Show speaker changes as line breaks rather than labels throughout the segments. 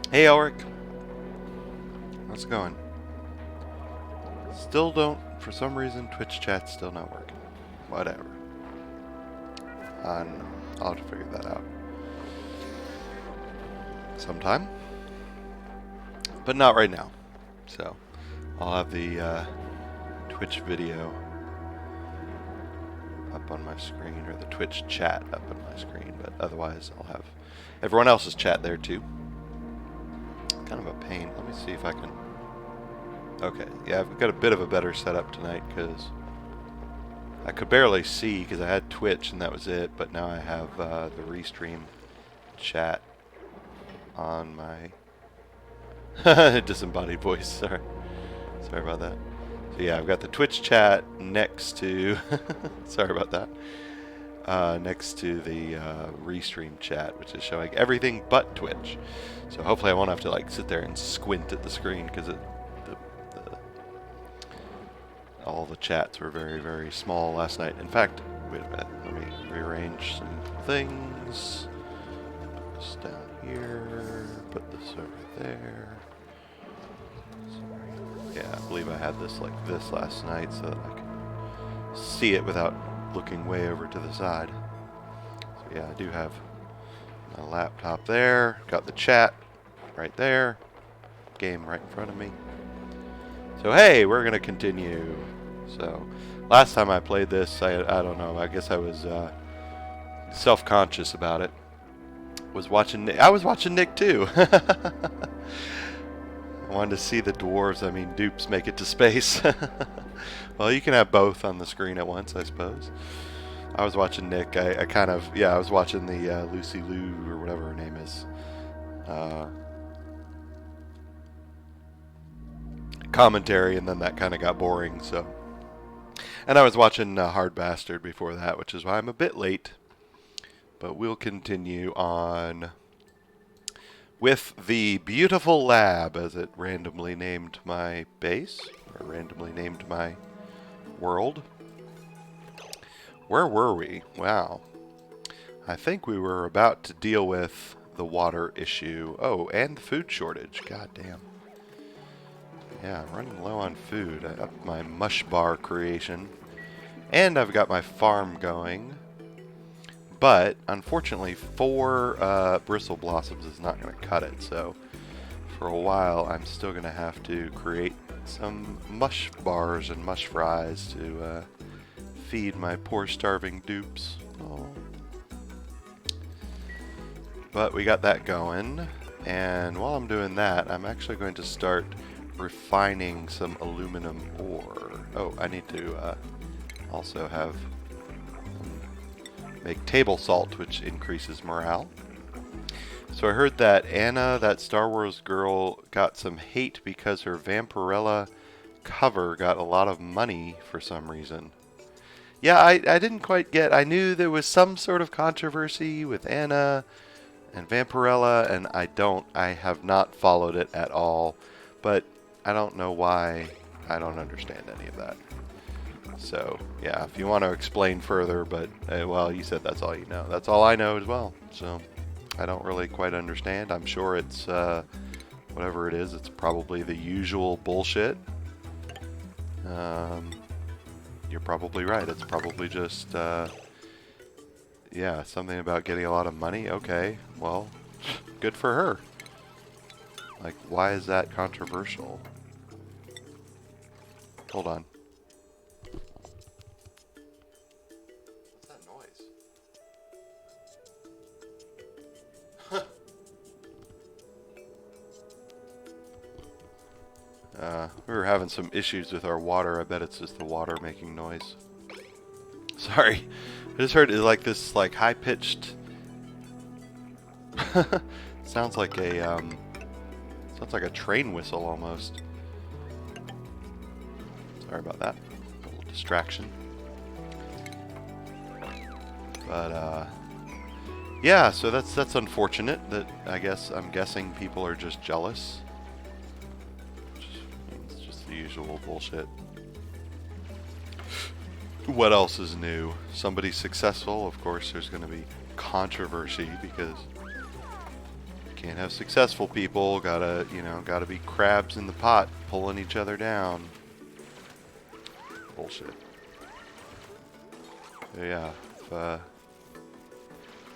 Hey, Elric. How's it going? Still don't, for some reason, Twitch chat's still not working. Whatever. I don't know. I'll have to figure that out sometime. But not right now. So, I'll have the Twitch video up on my screen, or the Twitch chat up on my screen, but otherwise I'll have everyone else's chat there too. Kind of a pain. Let me see if I can... Okay, yeah, I've got a bit of a better setup tonight because I could barely see because I had Twitch and that was it, but now I have the Restream chat on my disembodied voice. Sorry about that. So yeah, I've got the Twitch chat next to sorry about that. Next to the Restream chat, which is showing everything but Twitch. So hopefully I won't have to like sit there and squint at the screen because all the chats were very, very small last night. In fact, wait a minute. Let me rearrange some things. Put this down here. Put this over there. Sorry. Yeah, I believe I had this like this last night so that I could see it without looking way over to the side. So yeah, I do have my laptop there. Got the chat right there. Game right in front of me. So hey, we're going to continue. So last time I played this, I don't know, I guess I was self-conscious about it. I was watching Nick too. I wanted to see the dwarves, I mean dupes, make it to space. Well, you can have both on the screen at once, I suppose. I was watching Nick. I kind of, yeah, I was watching the Lucy Liu, or whatever her name is. Commentary, and then that kind of got boring, so. And I was watching Hard Bastard before that, which is why I'm a bit late. But we'll continue on with the beautiful lab, as it randomly named my base, or randomly named my world. Where were we? Wow. I think we were about to deal with the water issue. Oh, and the food shortage. God damn. Yeah, running low on food. I upped my mush bar creation. And I've got my farm going. But, unfortunately, 4 bristle blossoms is not going to cut it. So, for a while, I'm still going to have to create some mush bars and mush fries to feed my poor starving dupes. Oh. But we got that going. And while I'm doing that, I'm actually going to start refining some aluminum ore. Oh, I need to also have make table salt, which increases morale. So I heard that Anna, that Star Wars girl, got some hate because her Vampirella cover got a lot of money for some reason. Yeah, I didn't quite get... I knew there was some sort of controversy with Anna and Vampirella, and I have not followed it at all. But I don't know why. I don't understand any of that. So, yeah, if you want to explain further, but, well, you said that's all you know. That's all I know as well. So, I don't really quite understand. I'm sure it's, whatever it is, it's probably the usual bullshit. You're probably right. It's probably just, yeah, something about getting a lot of money. Okay, well, good for her. Like, why is that controversial? Hold on. What's that noise? We were having some issues with our water. I bet it's just the water making noise. Sorry. I just heard it like this like high-pitched sounds like a train whistle almost. Sorry about that. A little distraction. But yeah, so that's unfortunate that I'm guessing people are just jealous. It's just the usual bullshit. What else is new? Somebody's successful, of course there's going to be controversy because Can't have successful people. Gotta, gotta be crabs in the pot, pulling each other down. Bullshit. Yeah.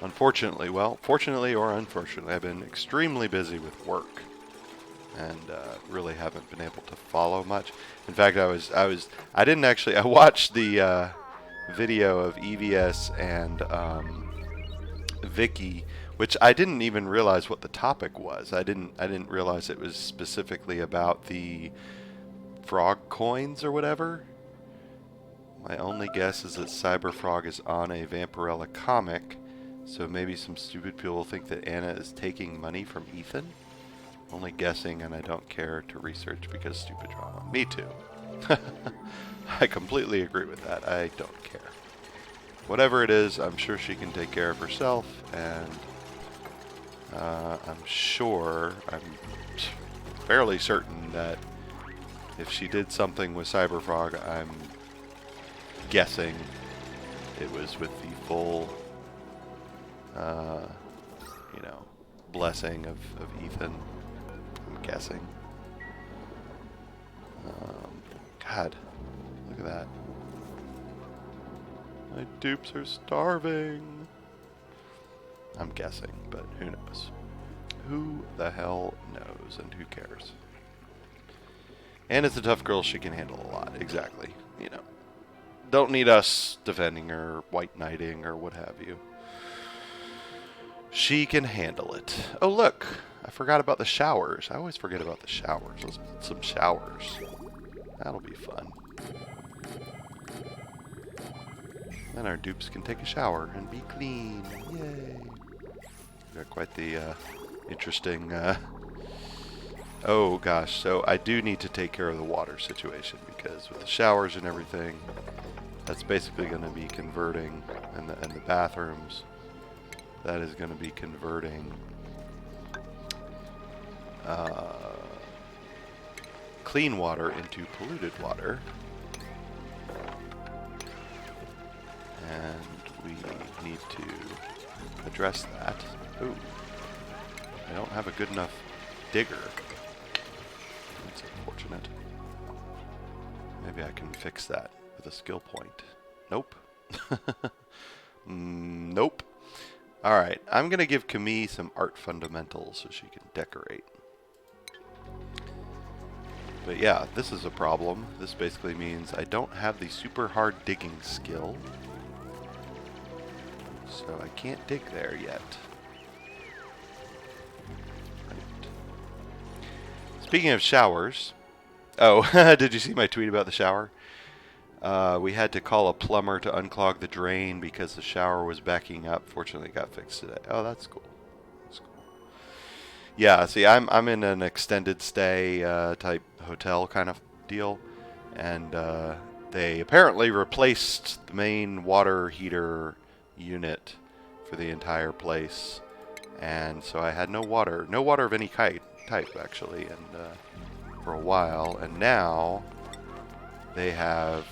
Unfortunately, well, fortunately or unfortunately, I've been extremely busy with work, and really haven't been able to follow much. In fact, I didn't actually. I watched the video of EVS and Vicky, which I didn't even realize what the topic was. I didn't realize it was specifically about the frog coins or whatever. My only guess is that Cyberfrog is on a Vampirella comic, so maybe some stupid people think that Anna is taking money from Ethan. Only guessing, and I don't care to research because stupid drama. Me too. I completely agree with that. I don't care. Whatever it is, I'm sure she can take care of herself, and I'm fairly certain that if she did something with Cyberfrog, I'm guessing it was with the full, blessing of Ethan. I'm guessing. God, look at that. My dupes are starving. I'm guessing, but who knows? Who the hell knows, and who cares? And it's a tough girl, she can handle a lot. Exactly. Don't need us defending her, white knighting, or what have you. She can handle it. Oh, look! I forgot about the showers. I always forget about the showers. Let's put some showers. That'll be fun. Then our dupes can take a shower and be clean. Yay! Got quite the interesting... Oh gosh, so I do need to take care of the water situation, because with the showers and everything, that's basically going to be converting, and the bathrooms, that is going to be converting clean water into polluted water. And we need to address that. Ooh, I don't have a good enough digger. That's unfortunate. Maybe I can fix that with a skill point. Nope. Nope. Alright, I'm going to give Camille some art fundamentals so she can decorate. But yeah, this is a problem. This basically means I don't have the super hard digging skill. So I can't dig there yet. Right. Speaking of showers. Oh, did you see my tweet about the shower? We had to call a plumber to unclog the drain because the shower was backing up. Fortunately, it got fixed today. Oh, that's cool. That's cool. Yeah, see, I'm in an extended stay type hotel kind of deal, and they apparently replaced the main water heater unit for the entire place, and so I had no water of any type actually, and for a while, and now they have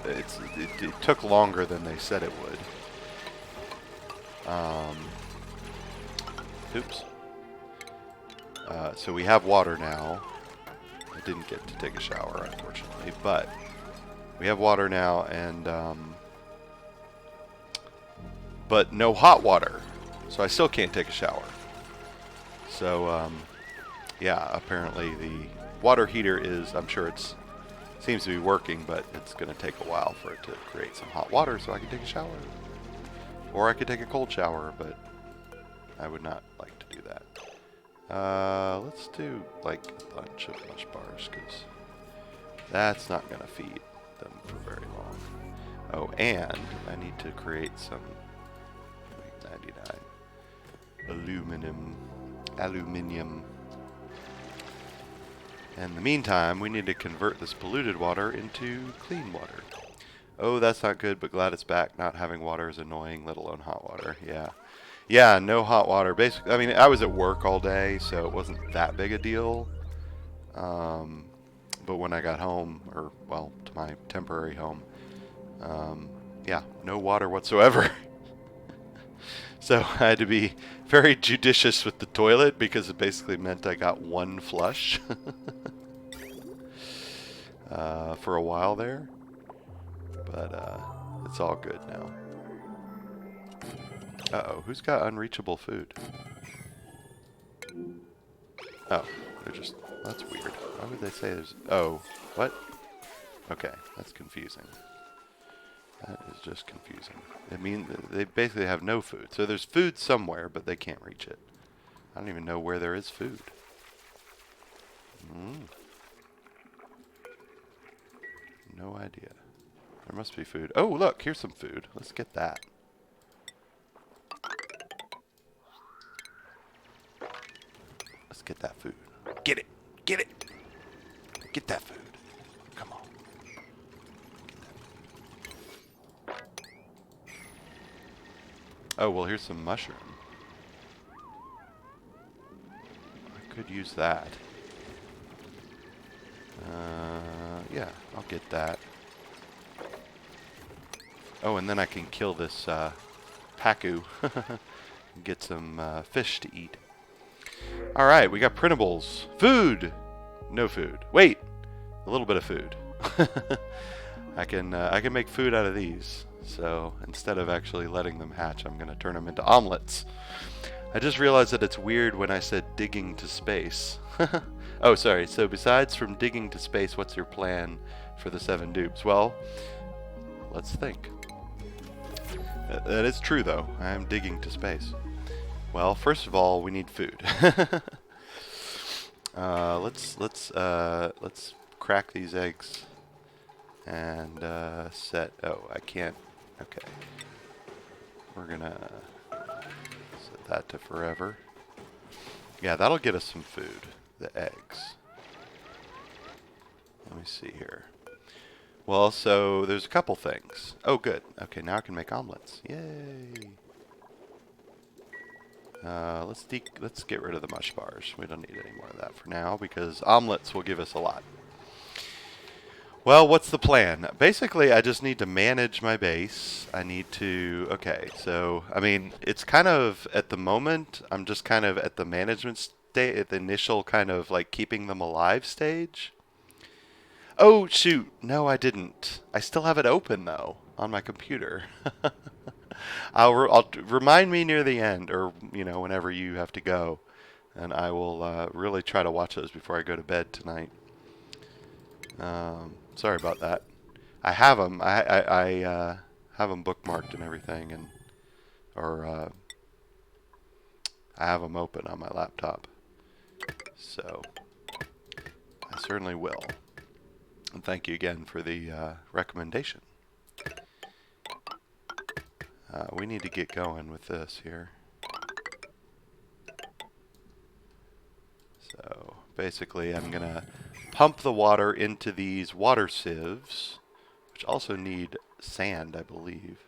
it took longer than they said it would. Oops. So we have water now. I didn't get to take a shower, unfortunately, but we have water now, and but no hot water, so I still can't take a shower. So yeah, apparently the water heater is, I'm sure it's seems to be working, but it's going to take a while for it to create some hot water so I can take a shower. Or I could take a cold shower, but I would not like to do that. Let's do like a bunch of mush bars, because that's not going to feed them for very long. Oh, and I need to create some 99 aluminium. In the meantime, we need to convert this polluted water into clean water. Oh, that's not good, but glad it's back. Not having water is annoying, let alone hot water. Yeah. Yeah, no hot water. Basically, I mean, I was at work all day, so it wasn't that big a deal. But when I got home, or, well, to my temporary home, yeah, no water whatsoever. So I had to be very judicious with the toilet because it basically meant I got one flush for a while there. But it's all good now. Uh-oh, who's got unreachable food? Oh, they're just... That's weird. Why would they say there's... Oh, what? Okay, that's confusing. That is just confusing. I mean, they basically have no food. So there's food somewhere, but they can't reach it. I don't even know where there is food. No idea. There must be food. Oh, look, here's some food. Let's get that. Let's get that food. Get it! Get it! Get that food. Come on. Oh, well, here's some mushroom. I could use that. Yeah, I'll get that. Oh, and then I can kill this Pacu and get some fish to eat. Alright, we got printables. Food! No food. Wait! A little bit of food. I can make food out of these. So instead of actually letting them hatch, I'm going to turn them into omelets. I just realized that it's weird when I said digging to space. Oh, sorry. So besides from digging to space, what's your plan for the 7 dupes? Well, let's think. That is true, though. I am digging to space. Well, first of all, we need food. Let's crack these eggs and set. Oh, I can't. Okay. We're gonna set that to forever. Yeah, that'll get us some food. The eggs. Let me see here. Well, so there's a couple things. Oh, good. Okay, now I can make omelets. Yay! Let's get rid of the mush bars. We don't need any more of that for now because omelets will give us a lot. Well, what's the plan? Basically, I just need to manage my base. I need to... Okay, so, I mean, it's kind of, at the moment, I'm just kind of at the management stage, at the initial kind of, like, keeping them alive stage. Oh, shoot. No, I didn't. I still have it open, though, on my computer. I'll remind me near the end, or, you know, whenever you have to go, and I will really try to watch those before I go to bed tonight. Sorry about that. I have them. I have them bookmarked and everything, and I have them open on my laptop. So I certainly will. And thank you again for the recommendation. We need to get going with this here. So basically, I'm gonna pump the water into these water sieves, which also need sand, I believe.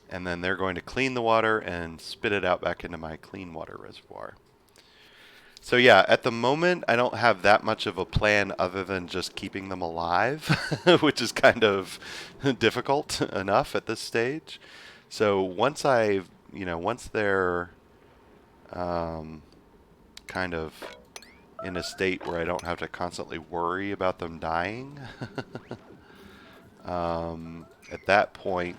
And then they're going to clean the water and spit it out back into my clean water reservoir. So yeah, at the moment, I don't have that much of a plan other than just keeping them alive, which is kind of difficult enough at this stage. So once once they're kind of in a state where I don't have to constantly worry about them dying, at that point,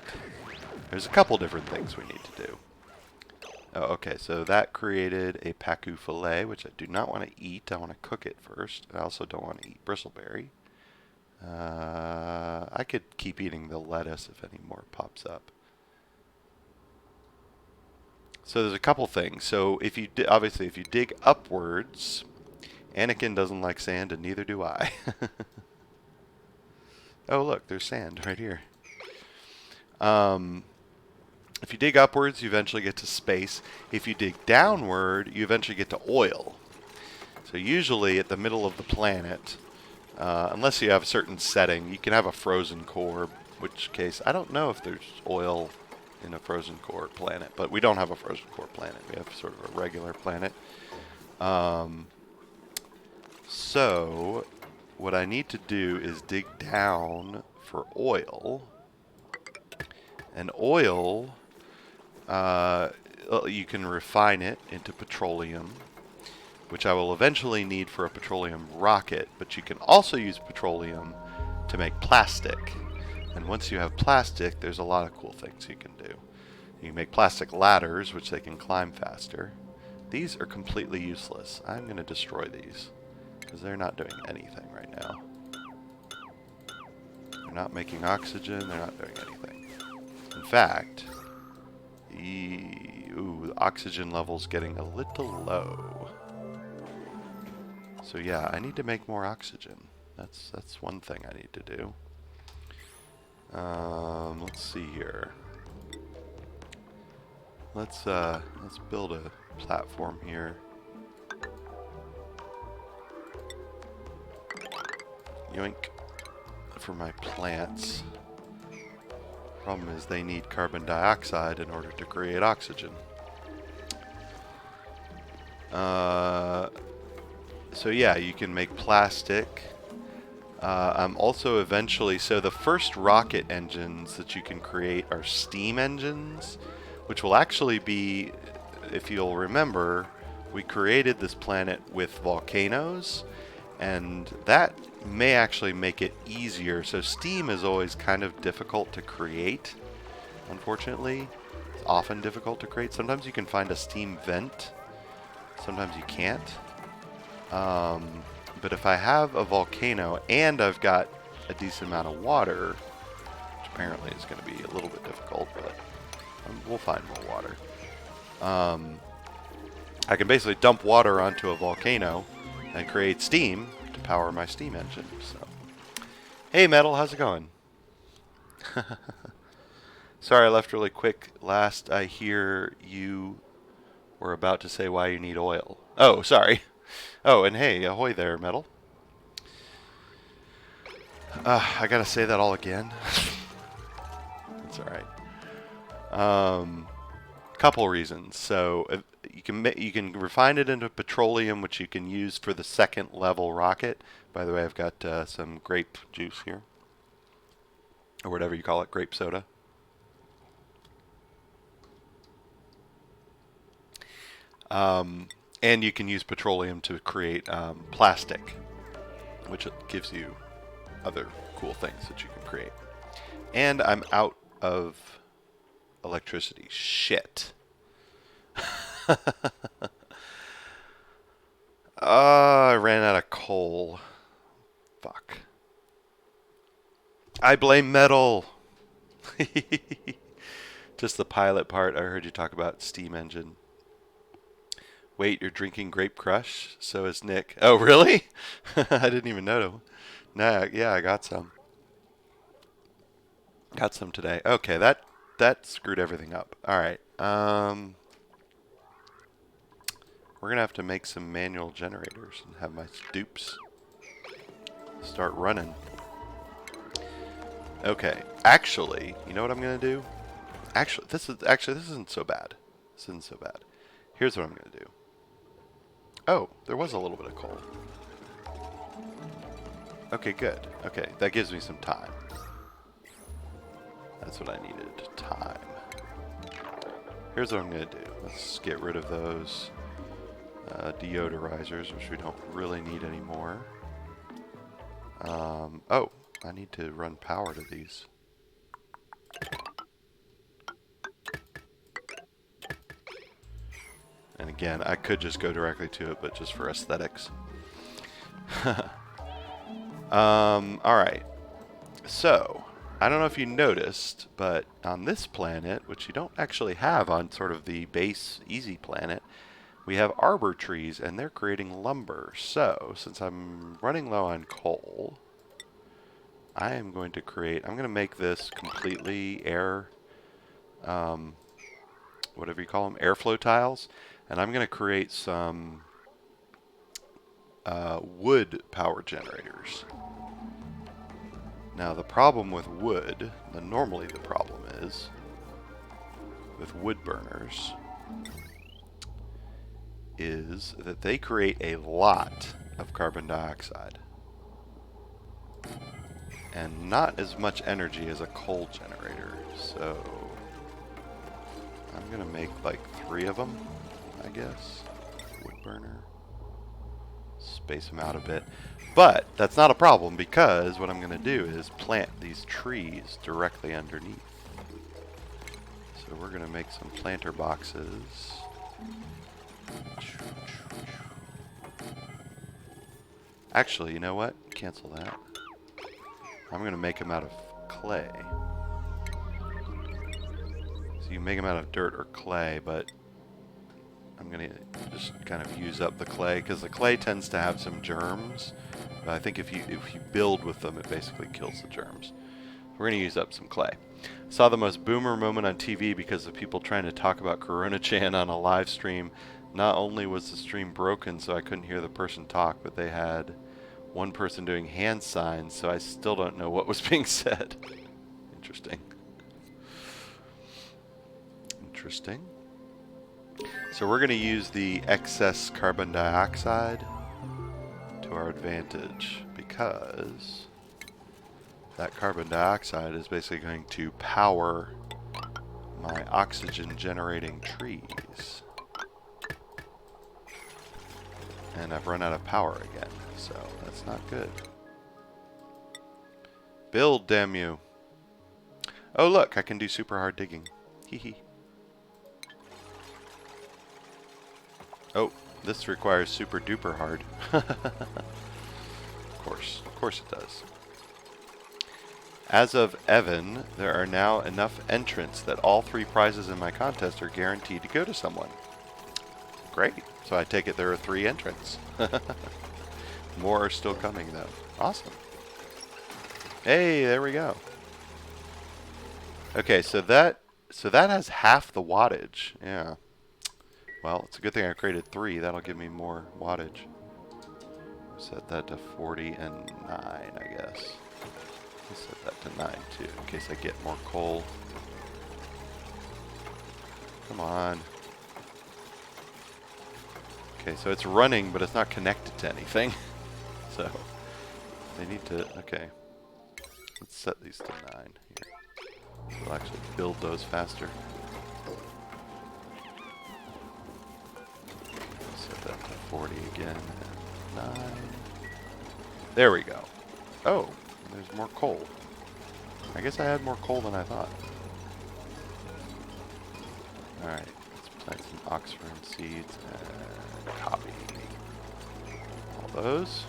there's a couple different things we need to do. Oh, okay, so that created a Pacu fillet, which I do not want to eat. I want to cook it first. I also don't want to eat bristleberry. I could keep eating the lettuce if any more pops up. So there's a couple things. So if you obviously if you dig upwards, Anakin doesn't like sand, and neither do I. Oh, look, there's sand right here. If you dig upwards, you eventually get to space. If you dig downward, you eventually get to oil. So usually at the middle of the planet, unless you have a certain setting, you can have a frozen core, which case I don't know if there's oil in a frozen core planet, but we don't have a frozen core planet. We have sort of a regular planet. So what I need to do is dig down for oil. And oil you can refine it into petroleum, which I will eventually need for a petroleum rocket, but you can also use petroleum to make plastic. And once you have plastic, there's a lot of cool things you can do. You can make plastic ladders, which they can climb faster. These are completely useless. I'm going to destroy these, because they're not doing anything right now. They're not making oxygen, they're not doing anything. In fact, the oxygen level's getting a little low. So yeah, I need to make more oxygen. That's one thing I need to do. Let's see here. Let's build a platform here. Yoink. For my plants. Problem is they need carbon dioxide in order to create oxygen. So yeah, you can make plastic. I'm also eventually, so the first rocket engines that you can create are steam engines, which will actually be, if you'll remember, we created this planet with volcanoes, and that may actually make it easier. So steam is always kind of difficult to create, unfortunately. It's often difficult to create. Sometimes you can find a steam vent, sometimes you can't. But if I have a volcano and I've got a decent amount of water, which apparently is going to be a little bit difficult, but we'll find more water. I can basically dump water onto a volcano and create steam to power my steam engine. So, hey Metal, how's it going? Sorry I left really quick. Last I hear you were about to say why you need oil. Oh, sorry. Oh, and hey, ahoy there, Metal. I gotta say that all again. That's alright. Couple reasons. So you can refine it into petroleum, which you can use for the second level rocket. By the way, I've got some grape juice here, or whatever you call it, grape soda. And you can use petroleum to create plastic, which gives you other cool things that you can create. And I'm out of electricity. Shit. I ran out of coal. Fuck. I blame Metal. Just the pilot part. I heard you talk about steam engine. Wait, you're drinking Grape Crush? So is Nick. Oh, really? I didn't even know. Nah, yeah, I got some. Got some today. Okay, that screwed everything up. All right. We're gonna have to make some manual generators and have my dupes start running. Okay. Actually, you know what I'm gonna do? Actually, this isn't so bad. This isn't so bad. Here's what I'm gonna do. Oh, there was a little bit of coal. Okay, good. Okay, that gives me some time. That's what I needed. Time. Here's what I'm going to do. Let's get rid of those deodorizers, which we don't really need anymore. Oh, I need to run power to these. And again, I could just go directly to it, but just for aesthetics. Alright. So, I don't know if you noticed, but on this planet, which you don't actually have on sort of the base easy planet, we have arbor trees, and they're creating lumber. So, since I'm running low on coal, I am going to make this completely air, whatever you call them, airflow tiles. And I'm going to create some wood power generators. Now the problem with wood, normally the problem is, with wood burners, is that they create a lot of carbon dioxide. And not as much energy as a coal generator. So I'm gonna make like 3 of them, I guess. Wood burner. Space them out a bit. But that's not a problem because what I'm gonna do is plant these trees directly underneath. So we're gonna make some planter boxes. Actually, you know what? Cancel that. I'm going to make them out of clay. So you make them out of dirt or clay, but I'm going to just kind of use up the clay because the clay tends to have some germs. But I think if you build with them, it basically kills the germs. We're going to use up some clay. Saw the most boomer moment on TV because of people trying to talk about Corona-chan on a live stream. Not only was the stream broken so I couldn't hear the person talk, but they had one person doing hand signs, so I still don't know what was being said. Interesting. Interesting. So we're going to use the excess carbon dioxide to our advantage because that carbon dioxide is basically going to power my oxygen generating trees. And I've run out of power again, so that's not good. Build, damn you. Oh look, I can do super hard digging. Hee hee. Oh, this requires super duper hard. Of course it does. As of Evan, there are now enough entrants that all 3 prizes in my contest are guaranteed to go to someone. Great. So I take it there are 3 entrants. More are still coming though. Awesome. Hey, there we go. Okay, so that has half the wattage. Yeah. Well, it's a good thing I created 3. That'll give me more wattage. Set that to 40 and 9, I guess. Let's set that to 9 too, in case I get more coal. Come on. Okay, so it's running, but it's not connected to anything. So, they need to, okay. Let's set these to 9 here. We'll actually build those faster. Set that to 40 again, and 9. There we go. Oh, there's more coal. I guess I had more coal than I thought. Alright, let's plant some oxfern seeds and copy. All those.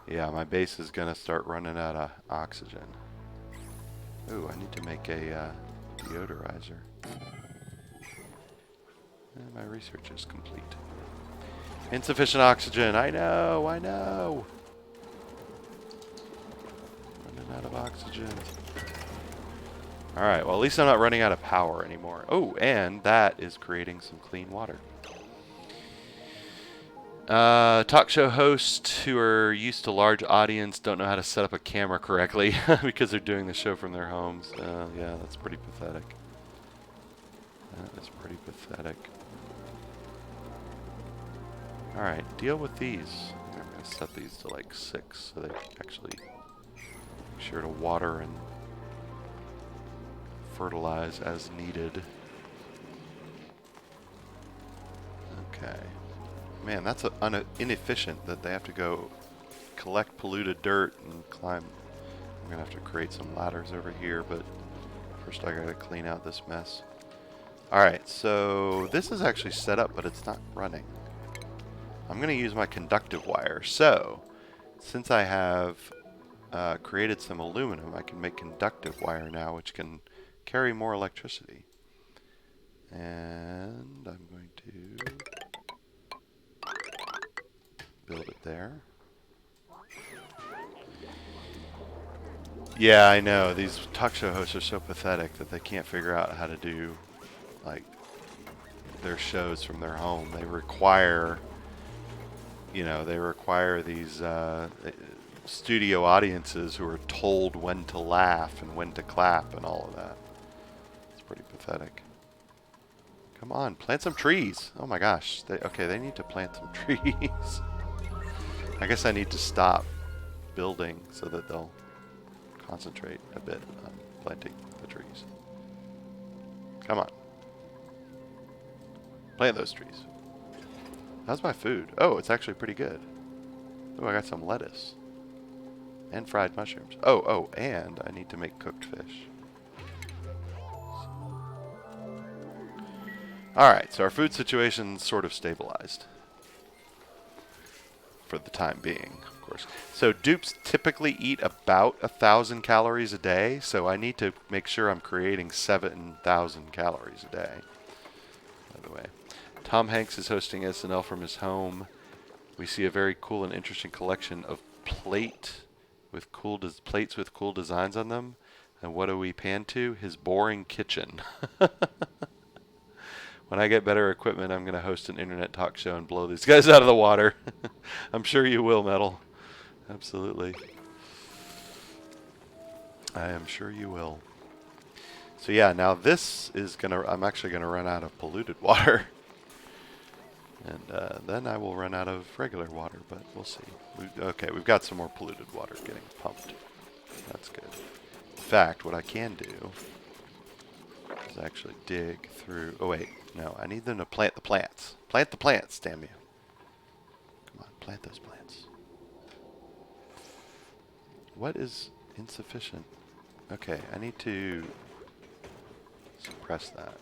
Yeah, my base is going to start running out of oxygen. Ooh, I need to make a deodorizer. And my research is complete. Insufficient oxygen. I know, I know. Running out of oxygen. Alright, well at least I'm not running out of power anymore. Oh, and that is creating some clean water. Talk show hosts who are used to large audience don't know how to set up a camera correctly because they're doing the show from their homes. Yeah, that's pretty pathetic. That is pretty pathetic. Alright, deal with these. I'm going to set these to like 6 so they actually make sure to water and fertilize as needed. Okay. Man, that's inefficient that they have to go collect polluted dirt and climb. I'm going to have to create some ladders over here, but first I got to clean out this mess. Alright, so this is actually set up, but it's not running. I'm going to use my conductive wire. So, since I have created some aluminum, I can make conductive wire now, which can carry more electricity. And I'm going to build it there. Yeah, I know. These talk show hosts are so pathetic that they can't figure out how to do, like, their shows from their home. They require, you know, these studio audiences who are told when to laugh and when to clap and all of that. It's pretty pathetic. Come on, plant some trees. Oh my gosh. They need to plant some trees. I guess I need to stop building so that they'll concentrate a bit on planting the trees. Come on. Plant those trees. How's my food? Oh, it's actually pretty good. Oh, I got some lettuce. And fried mushrooms. Oh, and I need to make cooked fish. Alright, so our food situation's sort of stabilized. For the time being, of course. So dupes typically eat about 1,000 calories a day, so I need to make sure I'm creating 7,000 calories a day. By the way, Tom Hanks is hosting SNL from his home. We see a very cool and interesting collection of plates with cool designs on them. And what do we pan to? His boring kitchen. When I get better equipment, I'm going to host an internet talk show and blow these guys out of the water. I'm sure you will, Metal. Absolutely. I am sure you will. So yeah, now this is going to... I'm actually going to run out of polluted water. And then I will run out of regular water, but we'll see. Okay, we've got some more polluted water getting pumped. That's good. In fact, what I can do is actually dig through... Oh, wait. No, I need them to plant the plants. Plant the plants, damn you. Come on, plant those plants. What is insufficient? Okay, I need to suppress that.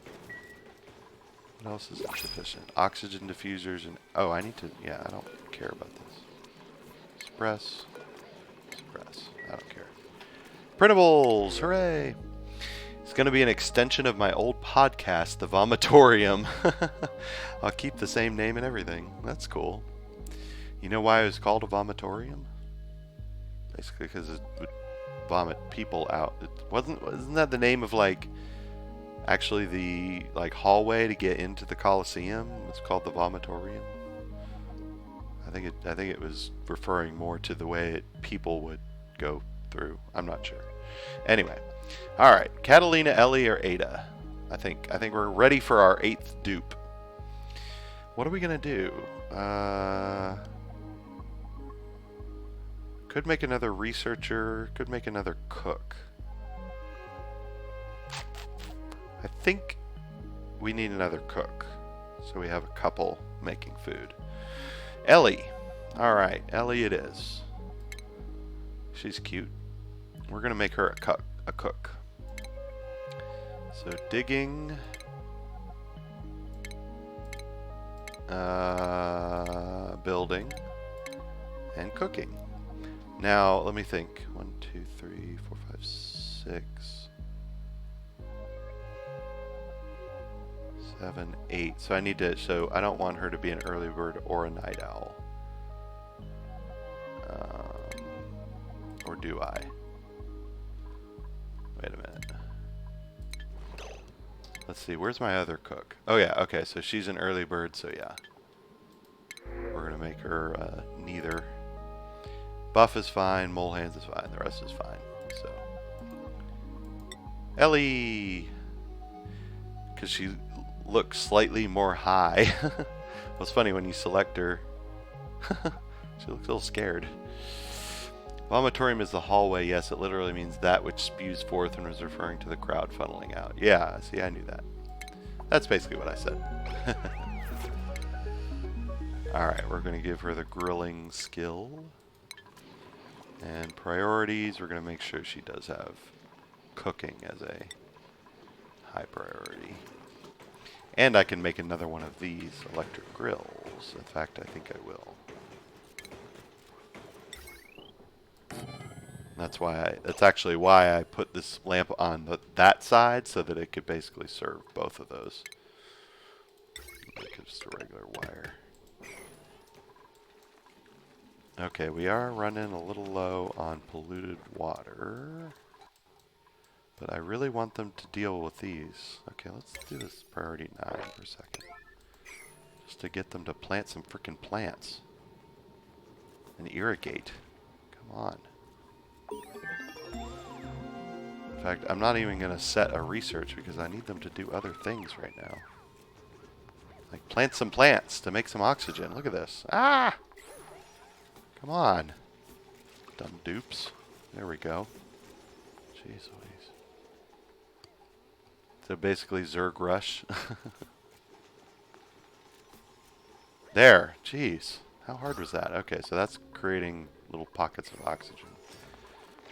What else is insufficient? Oxygen diffusers and... Oh, I need to... Yeah, I don't care about this. Suppress. Suppress. I don't care. Printables! Hooray! It's going to be an extension of my old podcast, The Vomitorium. I'll keep the same name and everything. That's cool. You know why it was called a vomitorium? Basically because it would vomit people out. Wasn't that the name of, like, actually the, like, hallway to get into the Colosseum? It's called the Vomitorium. I think it was referring more to the way people would go through. I'm not sure. Anyway. Alright, Catalina, Ellie, or Ada? I think we're ready for our 8th dupe. What are we gonna do? Could make another researcher, could make another cook. I think we need another cook. So we have a couple making food. Ellie. Alright, Ellie it is. She's cute. We're gonna make her a cook. So digging, building, and cooking. Now let me think. 1, 2, 3, 4, 5, 6, 7, 8. So I need to. So I don't want her to be an early bird or a night owl. Or do I? Wait a minute. Let's see, where's my other cook? Oh yeah, okay, so she's an early bird, so yeah. We're gonna make her neither. Buff is fine, mole hands is fine, the rest is fine. So Ellie! Because she looks slightly more high. Well, it's funny when you select her. She looks a little scared. Vomitorium is the hallway. Yes, it literally means that which spews forth and was referring to the crowd funneling out. Yeah, see, I knew that. That's basically what I said. Alright, we're going to give her the grilling skill. And priorities, we're going to make sure she does have cooking as a high priority. And I can make another one of these electric grills. In fact, I think I will. That's actually why I put this lamp on that side, so that it could basically serve both of those. Like just a regular wire. Okay, we are running a little low on polluted water. But I really want them to deal with these. Okay, let's do this priority 9 for a second. Just to get them to plant some freaking plants. And irrigate. Come on. In fact, I'm not even going to set a research because I need them to do other things right now. Like plant some plants to make some oxygen. Look at this. Ah! Come on. Dumb dupes. There we go. Jeez Louise. So basically Zerg Rush. There. Jeez. How hard was that? Okay, so that's creating little pockets of oxygen.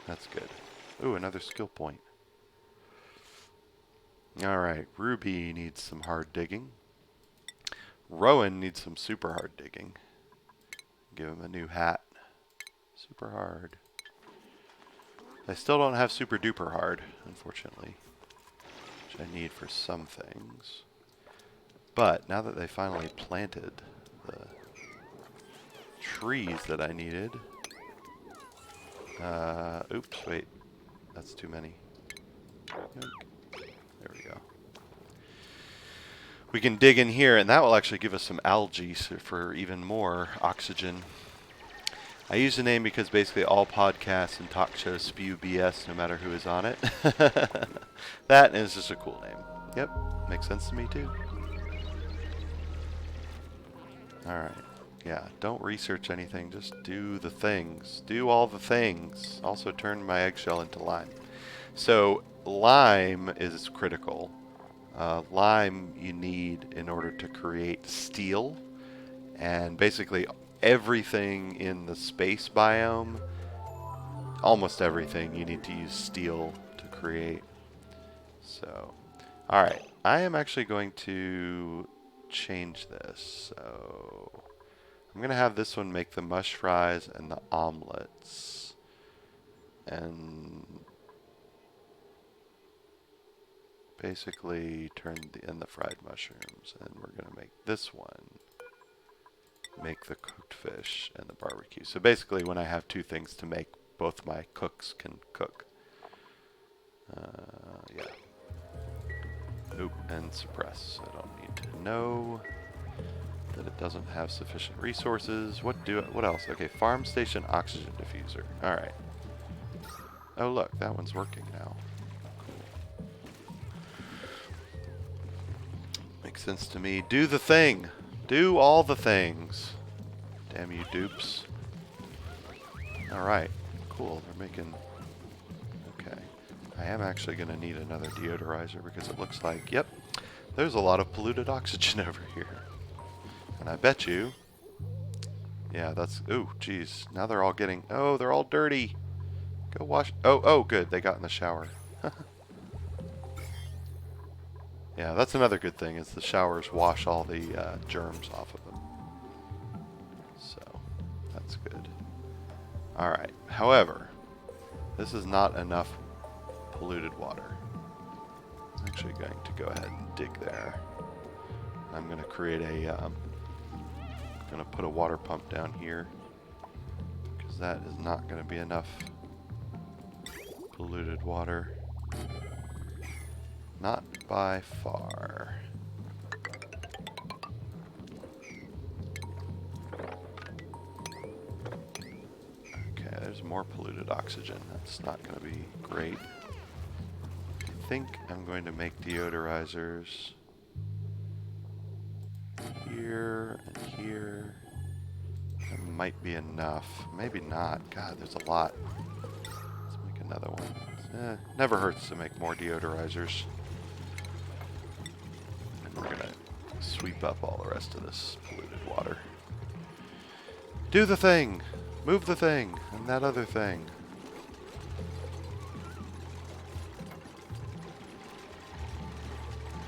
That's good. Ooh, another skill point. Alright, Ruby needs some hard digging. Rowan needs some super hard digging. Give him a new hat. Super hard. I still don't have super duper hard, unfortunately, which I need for some things. But now that they finally planted the trees that I needed. Oops, wait. That's too many. There we go. We can dig in here, and that will actually give us some algae for even more oxygen. I use the name because basically all podcasts and talk shows spew BS no matter who is on it. That is just a cool name. Yep, makes sense to me too. Alright. Yeah, don't research anything, just do the things. Do all the things. Also turn my eggshell into lime. So, lime is critical. Lime you need in order to create steel. And basically everything in the space biome, almost everything, you need to use steel to create. So, alright. I am actually going to change this. So, I'm going to have this one make the mush fries and the omelets. And basically turn in the fried mushrooms. And we're going to make this one make the cooked fish and the barbecue. So basically when I have two things to make, both my cooks can cook. Yeah. Oop, and suppress. I don't need to know that it doesn't have sufficient resources. What else? Okay, farm station oxygen diffuser. Alright. Oh look, that one's working now. Cool. Makes sense to me. Do the thing! Do all the things! Damn you dupes. Alright, cool, they're making... Okay. I am actually going to need another deodorizer because it looks like, yep, there's a lot of polluted oxygen over here. And I bet you, yeah, that's, ooh, geez, now they're all getting, oh, they're all dirty. Go wash, oh, good, they got in the shower. Yeah, that's another good thing, is the showers wash all the germs off of them. So, that's good. Alright, however, this is not enough polluted water. I'm actually going to go ahead and dig there. I'm going to create a, going to put a water pump down here, because that is not going to be enough polluted water. Not by far. Okay, there's more polluted oxygen. That's not going to be great. I think I'm going to make deodorizers here and here. That might be enough. Maybe not. God, there's a lot. Let's make another one. Never hurts to make more deodorizers. And we're going to sweep up all the rest of this polluted water. Do the thing! Move the thing! And that other thing.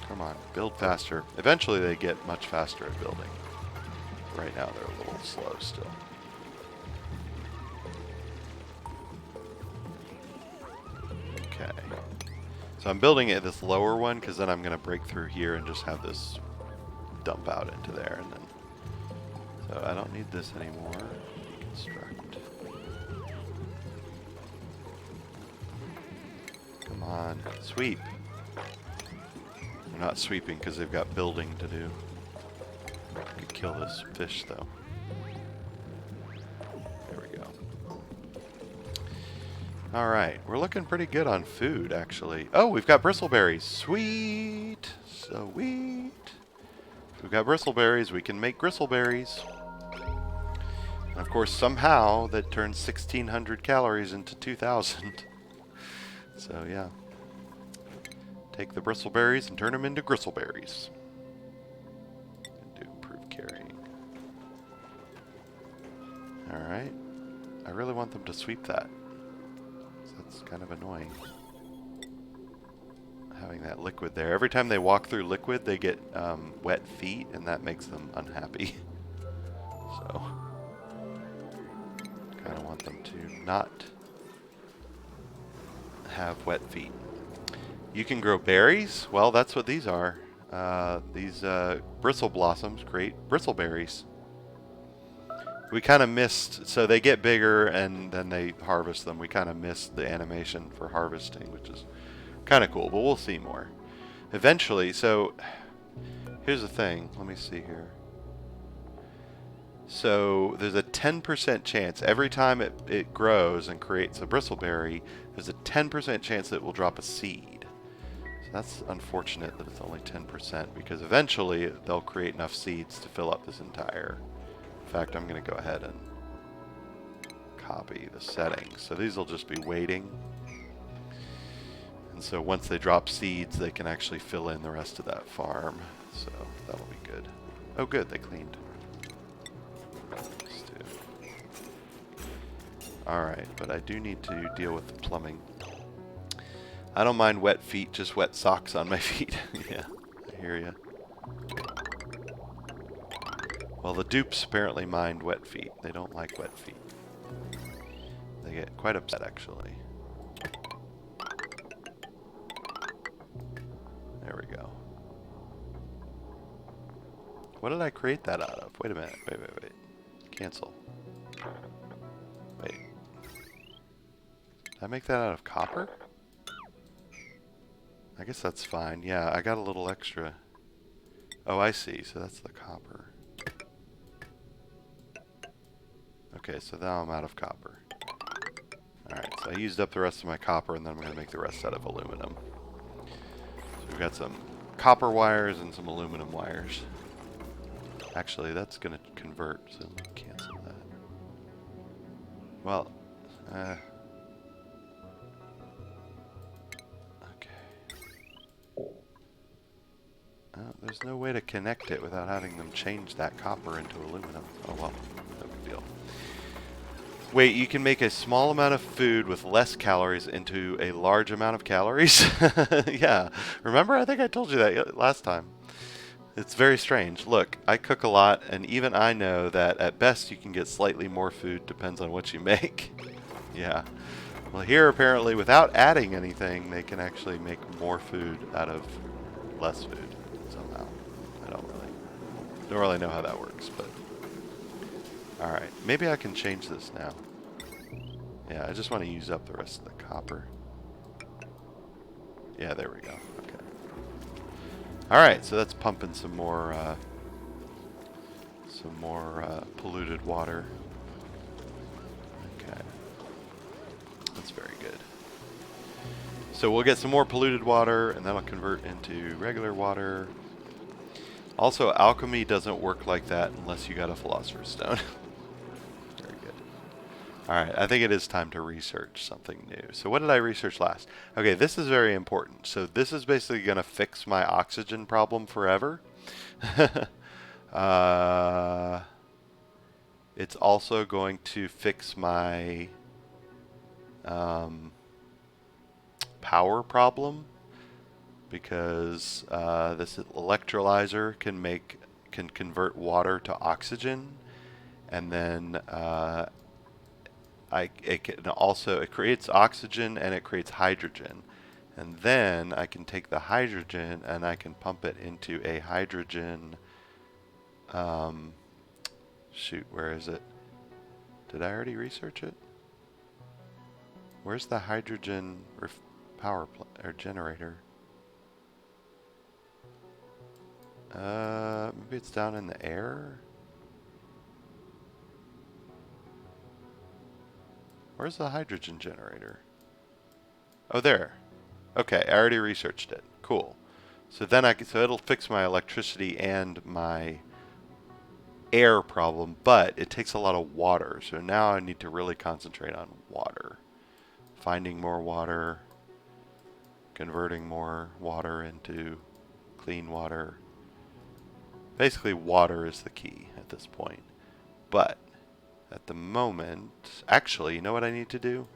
Come on, build faster. Eventually they get much faster at building. Right now they're a little slow still. Okay. So I'm building it this lower one because then I'm going to break through here and just have this dump out into there. And then, so I don't need this anymore. Deconstruct. Come on, sweep. They're not sweeping because they've got building to do. I could kill this fish though. There we go. Alright, we're looking pretty good on food actually. Oh, we've got bristleberries. Sweet! Sweet! If we've got bristleberries, we can make gristleberries. And of course, somehow that turns 1,600 calories into 2,000. So yeah. Take the bristleberries and turn them into gristleberries. And do improved carrying. Alright. I really want them to sweep that. So that's kind of annoying. Having that liquid there. Every time they walk through liquid, they get wet feet, and that makes them unhappy. So, kind of want them to not have wet feet. You can grow berries? Well, that's what these are. These bristle blossoms create bristleberries. We kind of missed, so they get bigger and then they harvest them. We kind of missed the animation for harvesting, which is kind of cool, but we'll see more. Eventually, so here's the thing. Let me see here. So there's a 10% chance every time it grows and creates a bristleberry, there's a 10% chance that it will drop a seed. So that's unfortunate that it's only 10% because eventually they'll create enough seeds to fill up this entire. In fact, I'm going to go ahead and copy the settings. So these will just be waiting. And so once they drop seeds, they can actually fill in the rest of that farm. So that'll be good. Oh good, they cleaned. Alright, but I do need to deal with the plumbing. I don't mind wet feet, just wet socks on my feet. Yeah, I hear ya. Well, the dupes apparently mind wet feet. They don't like wet feet. They get quite upset, actually. There we go. What did I create that out of? Wait a minute. Wait. Cancel. Wait. Did I make that out of copper? I guess that's fine. Yeah, I got a little extra. Oh, I see. So that's the copper. Okay, so now I'm out of copper. Alright, so I used up the rest of my copper, and then I'm going to make the rest out of aluminum. So we've got some copper wires and some aluminum wires. Actually, that's going to convert, so let me cancel that. Well, there's no way to connect it without having them change that copper into aluminum. Oh well, no big deal. Wait, you can make a small amount of food with less calories into a large amount of calories? Yeah. Remember? I think I told you that last time. It's very strange. Look, I cook a lot, and even I know that at best you can get slightly more food, depends on what you make. Yeah. Well, here apparently, without adding anything, they can actually make more food out of less food somehow. I don't really know how that works, but alright, maybe I can change this now. Yeah, I just want to use up the rest of the copper. Yeah, there we go. Okay. Alright, so that's pumping some more polluted water. Okay. That's very good. So we'll get some more polluted water, and that'll convert into regular water. Also, alchemy doesn't work like that unless you got a Philosopher's Stone. Very good. Alright, I think it is time to research something new. So what did I research last? Okay, this is very important. So this is basically going to fix my oxygen problem forever. It's also going to fix my power problem, because this electrolyzer can convert water to oxygen, and then it creates oxygen and it creates hydrogen, and then I can take the hydrogen and I can pump it into a hydrogen. Shoot, where is it? Did I already research it? Where's the hydrogen power plant or generator? Maybe it's down in the air? Where's the hydrogen generator? Oh, there. Okay, I already researched it. Cool. So then so it'll fix my electricity and my air problem, but it takes a lot of water. So now I need to really concentrate on water. Finding more water, converting more water into clean water. Basically, water is the key at this point. But at the moment, actually, you know what I need to do?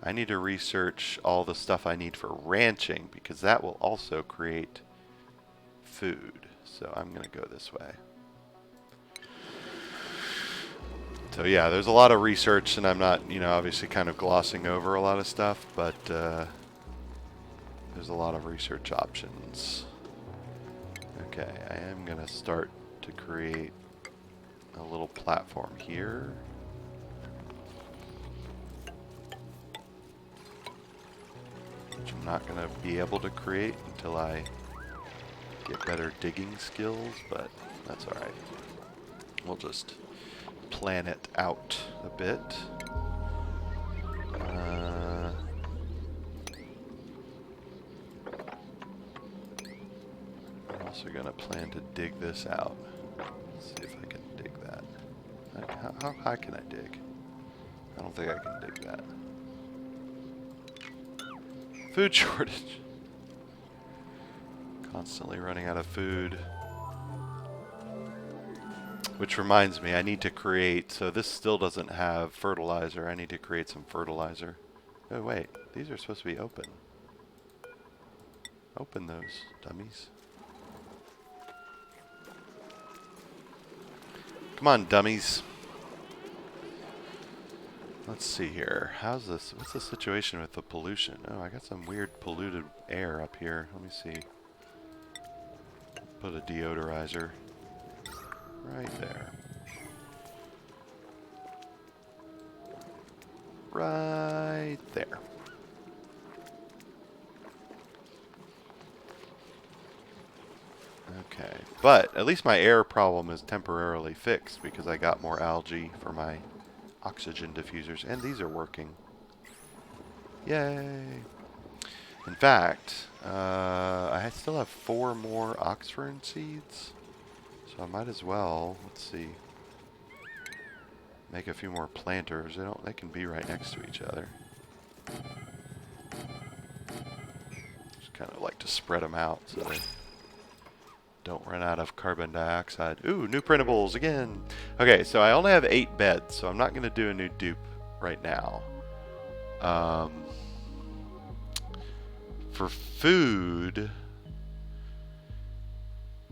I need to research all the stuff I need for ranching, because that will also create food. So I'm going to go this way. So yeah, there's a lot of research, and I'm not, obviously kind of glossing over a lot of stuff, but there's a lot of research options. Okay, I am going to start to create a little platform here. Which I'm not going to be able to create until I get better digging skills, but that's alright. We'll just plan it out a bit. I'm also going to plan to dig this out. Let's see if I can dig that. How high can I dig? I don't think I can dig that. Food shortage. Constantly running out of food. Which reminds me, I need to create, so this still doesn't have fertilizer. I need to create some fertilizer. Oh wait, these are supposed to be open. Open those, dummies. Come on, dummies. Let's see here. How's this? What's the situation with the pollution? Oh, I got some weird polluted air up here. Let me see. Put a deodorizer right there. Right there. Okay, but at least my air problem is temporarily fixed because I got more algae for my oxygen diffusers, and these are working. Yay! In fact, I still have 4 more oxfern seeds, so I might as well, let's see, make a few more planters. They can be right next to each other. Just kind of like to spread them out so they don't run out of carbon dioxide. Ooh, new printables again. Okay, so I only have 8 beds, so I'm not going to do a new dupe right now. For food,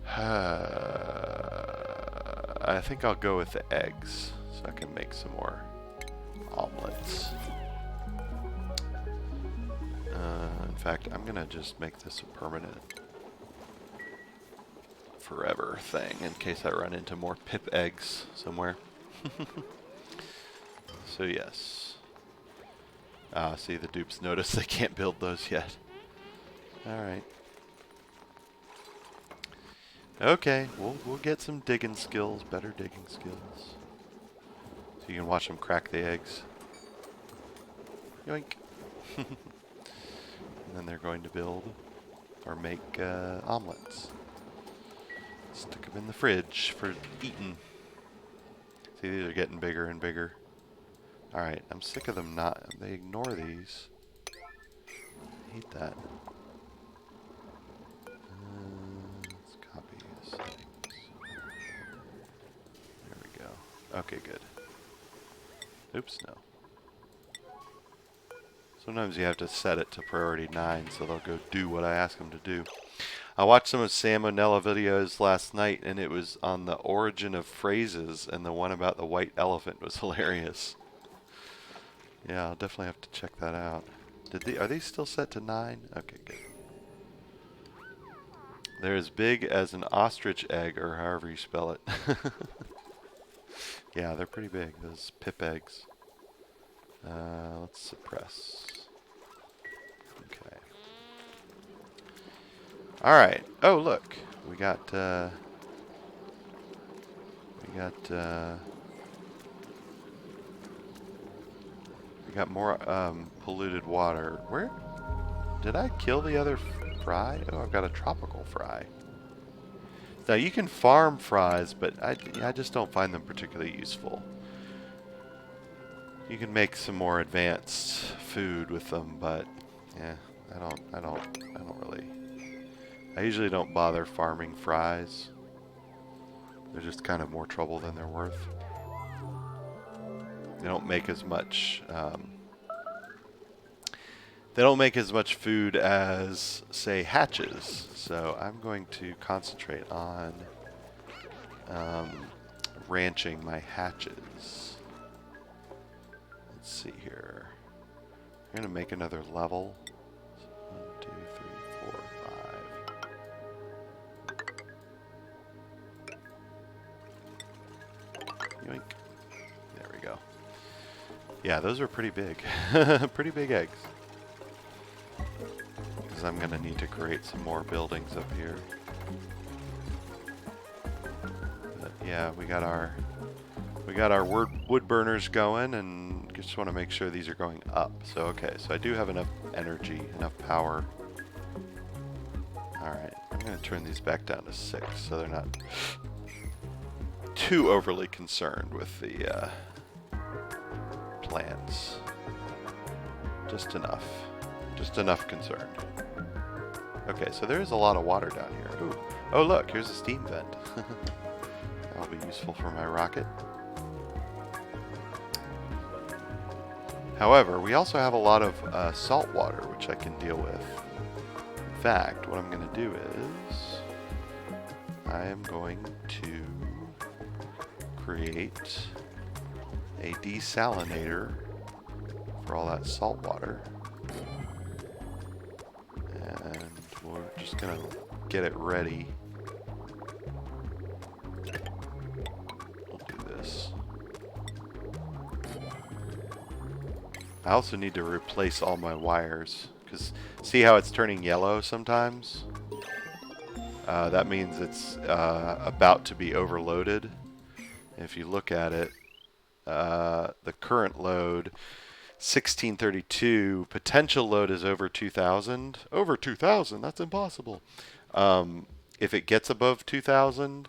I think I'll go with the eggs, so I can make some more omelets. In fact, I'm going to just make this a permanent forever thing in case I run into more pip eggs somewhere. So yes. See, the dupes notice they can't build those yet. Alright. Okay, we'll get some digging skills, better digging skills. So you can watch them crack the eggs. Yoink. And then they're going to build or make omelets. Stick them in the fridge for eating. See, these are getting bigger and bigger. Alright, I'm sick of them not... They ignore these. I hate that. Let's copy the settings. There we go. Okay, good. Oops, no. Sometimes you have to set it to priority 9 so they'll go do what I ask them to do. I watched some of Sam O'Nella videos last night, and it was on the origin of phrases, and the one about the white elephant was hilarious. Yeah, I'll definitely have to check that out. Are these still set to 9? Okay, good. They're as big as an ostrich egg, or however you spell it. Yeah, they're pretty big, those pip eggs. Let's suppress. Okay. Alright. Oh, look. We got more polluted water. Where? Did I kill the other fry? Oh, I've got a tropical fry. Now, you can farm fries, but I just don't find them particularly useful. You can make some more advanced food with them, but yeah, I don't really. I usually don't bother farming fries. They're just kind of more trouble than they're worth. They don't make as much. They don't make as much food as, say, hatches. So I'm going to concentrate on ranching my hatches. Let's see here. I'm going to make another level. 1, 2, 3, 4, 5. Yoink. There we go. Yeah, those are pretty big. Pretty big eggs. Because I'm going to need to create some more buildings up here. But yeah, we got our wood burners going, and just want to make sure these are going up. So okay, so I do have enough energy, enough power. Alright, I'm going to turn these back down to 6 so they're not too overly concerned with the plants. Just enough. Just enough concerned. Okay, so there is a lot of water down here. Ooh. Oh look, here's a steam vent. That'll be useful for my rocket. However, we also have a lot of salt water, which I can deal with. In fact, what I'm going to do is I am going to create a desalinator for all that salt water. And we're just going to get it ready. We'll do this. I also need to replace all my wires, because see how it's turning yellow sometimes? That means it's about to be overloaded. If you look at it, the current load, 1632, potential load is over 2000. Over 2000, that's impossible. If it gets above 2000,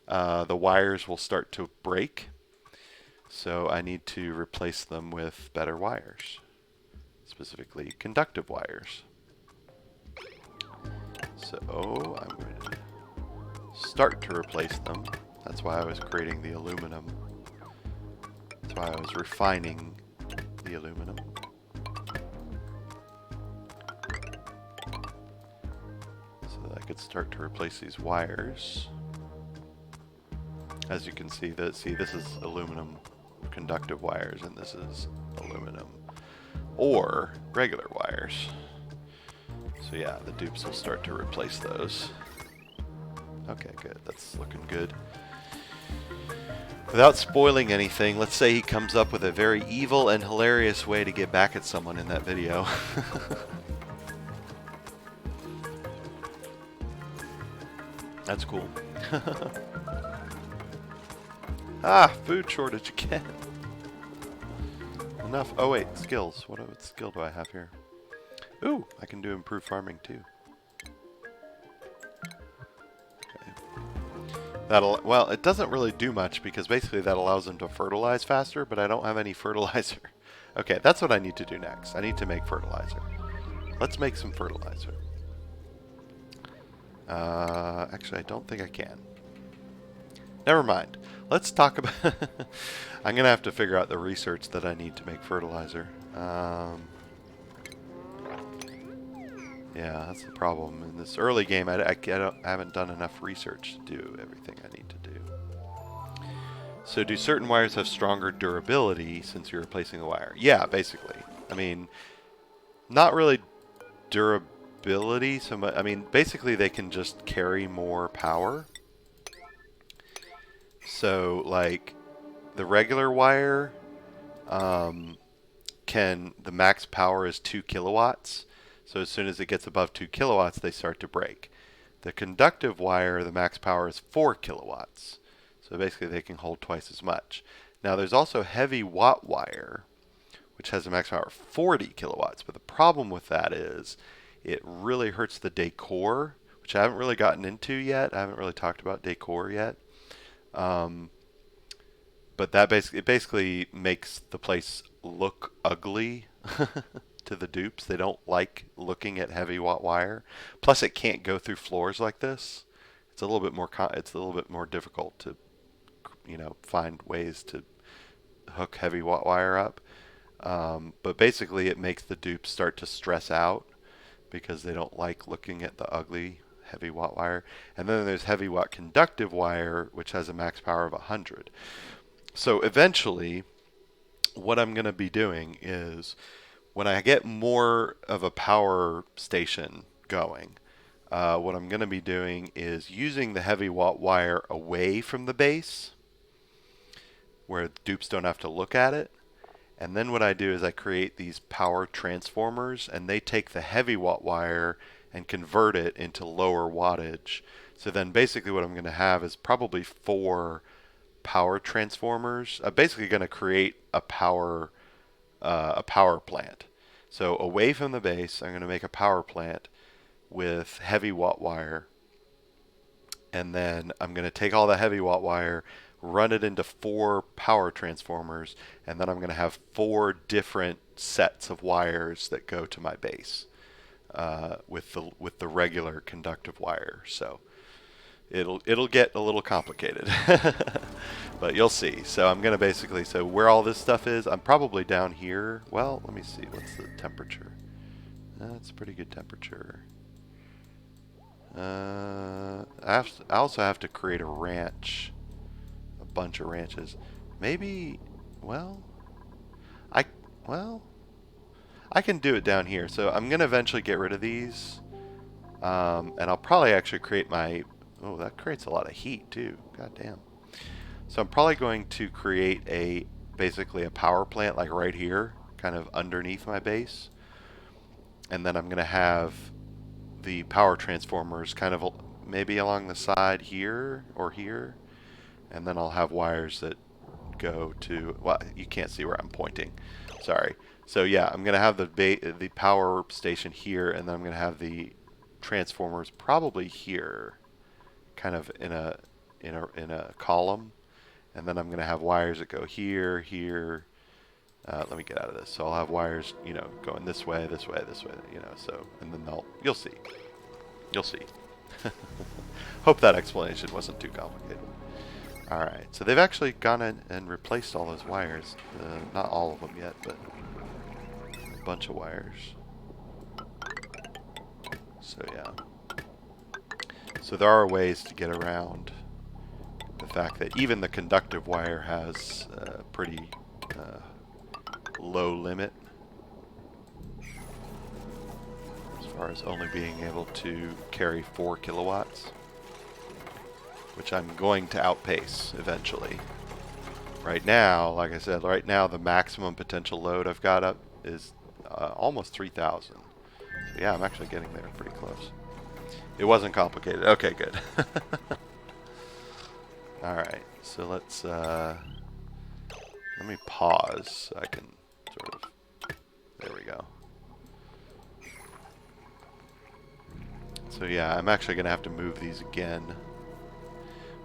the wires will start to break. So I need to replace them with better wires, specifically conductive wires. So I'm going to start to replace them. That's why I was creating the aluminum. That's why I was refining the aluminum. So that I could start to replace these wires. As you can see, this is aluminum conductive wires, and this is aluminum or regular wires. So yeah, the dupes will start to replace those. Okay, good. That's looking good. Without spoiling anything, let's say he comes up with a very evil and hilarious way to get back at someone in that video. That's cool. Ah, food shortage again. Enough. Oh wait, skills. What skill do I have here? Ooh, I can do improved farming too. Okay. Well, it doesn't really do much because basically that allows them to fertilize faster, but I don't have any fertilizer. Okay, that's what I need to do next. I need to make fertilizer. Let's make some fertilizer. Actually, I don't think I can. Never mind. Let's talk about... I'm going to have to figure out the research that I need to make fertilizer. Yeah, that's the problem. In this early game, I haven't done enough research to do everything I need to do. So do certain wires have stronger durability since you're replacing the wire? Yeah, basically. I mean, not really durability. I mean, basically they can just carry more power. So, like, the regular wire, the max power is 2 kilowatts. So as soon as it gets above 2 kilowatts, they start to break. The conductive wire, the max power is 4 kilowatts. So basically they can hold twice as much. Now there's also heavy watt wire, which has a max power of 40 kilowatts. But the problem with that is it really hurts the decor, which I haven't really gotten into yet. I haven't really talked about decor yet. But that basically makes the place look ugly to the dupes. They don't like looking at heavy watt wire. Plus, it can't go through floors like this. It's a little bit more difficult to, find ways to hook heavy watt wire up. But basically it makes the dupes start to stress out because they don't like looking at the ugly heavy watt wire. And then there's heavy watt conductive wire, which has a max power of 100. So eventually, what I'm going to be doing is when I get more of a power station going, what I'm going to be doing is using the heavy watt wire away from the base where the dupes don't have to look at it. And then what I do is I create these power transformers, and they take the heavy watt wire and convert it into lower wattage. So then basically what I'm going to have is probably 4 power transformers. I'm basically going to create a power plant. So away from the base, I'm going to make a power plant with heavy watt wire. And then I'm going to take all the heavy watt wire, run it into 4 power transformers, and then I'm going to have 4 different sets of wires that go to my base with the regular conductive wire. So it'll get a little complicated, but you'll see. So I'm going to basically, so where all this stuff is, I'm probably down here. Well, let me see. What's the temperature? That's a pretty good temperature. I also have to create a ranch. Bunch of ranches. Maybe, well, I can do it down here. So I'm going to eventually get rid of these. And I'll probably actually create my, oh, that creates a lot of heat too. God damn. So I'm probably going to create basically a power plant like right here, kind of underneath my base. And then I'm going to have the power transformers kind of maybe along the side here or here. And then I'll have wires that go to, well, you can't see where I'm pointing. Sorry. So yeah, I'm going to have the power station here, and then I'm going to have the transformers probably here, kind of in a column. And then I'm going to have wires that go here, here. Let me get out of this. So I'll have wires, going this way, this way, this way, so, and then you'll see. You'll see. Hope that explanation wasn't too complicated. Alright, so they've actually gone in and replaced all those wires. Not all of them yet, but a bunch of wires. So yeah. So there are ways to get around the fact that even the conductive wire has a pretty low limit as far as only being able to carry 4 kilowatts. Which I'm going to outpace eventually. Right now, like I said, right now the maximum potential load I've got up is almost 3,000. So yeah, I'm actually getting there pretty close. It wasn't complicated. Okay, good. Alright, so let's, let me pause so I can sort of, there we go. So yeah, I'm actually going to have to move these again.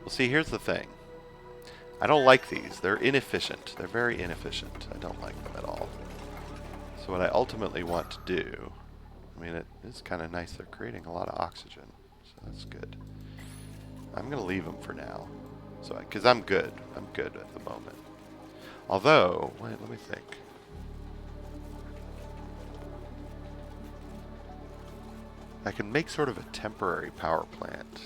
Well, see, here's the thing. I don't like these. They're inefficient. They're very inefficient. I don't like them at all. So what I ultimately want to do, I mean, it is kind of nice. They're creating a lot of oxygen, so that's good. I'm going to leave them for now, so because I'm good. I'm good at the moment. Although, wait, let me think. I can make sort of a temporary power plant.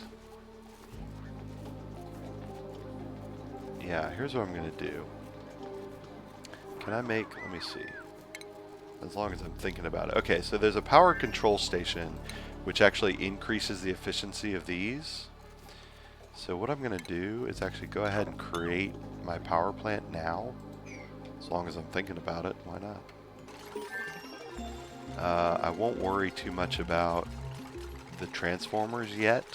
Yeah, here's what I'm going to do. Can I make, let me see. As long as I'm thinking about it. Okay, so there's a power control station which actually increases the efficiency of these. So what I'm going to do is actually go ahead and create my power plant now. As long as I'm thinking about it, why not? I won't worry too much about the transformers yet.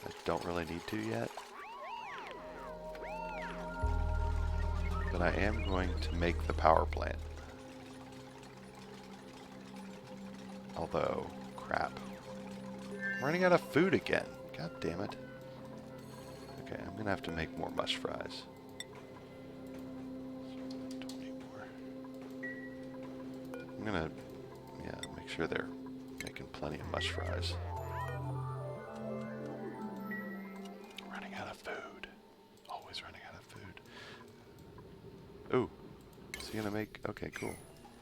I don't really need to yet. But I am going to make the power plant. Although, crap. I'm running out of food again. God damn it. Okay, I'm going to have to make more mush fries. 20 more. I'm going to, make sure they're making plenty of mush fries. Running out of food. Always running out of food. Ooh, make... Okay, cool.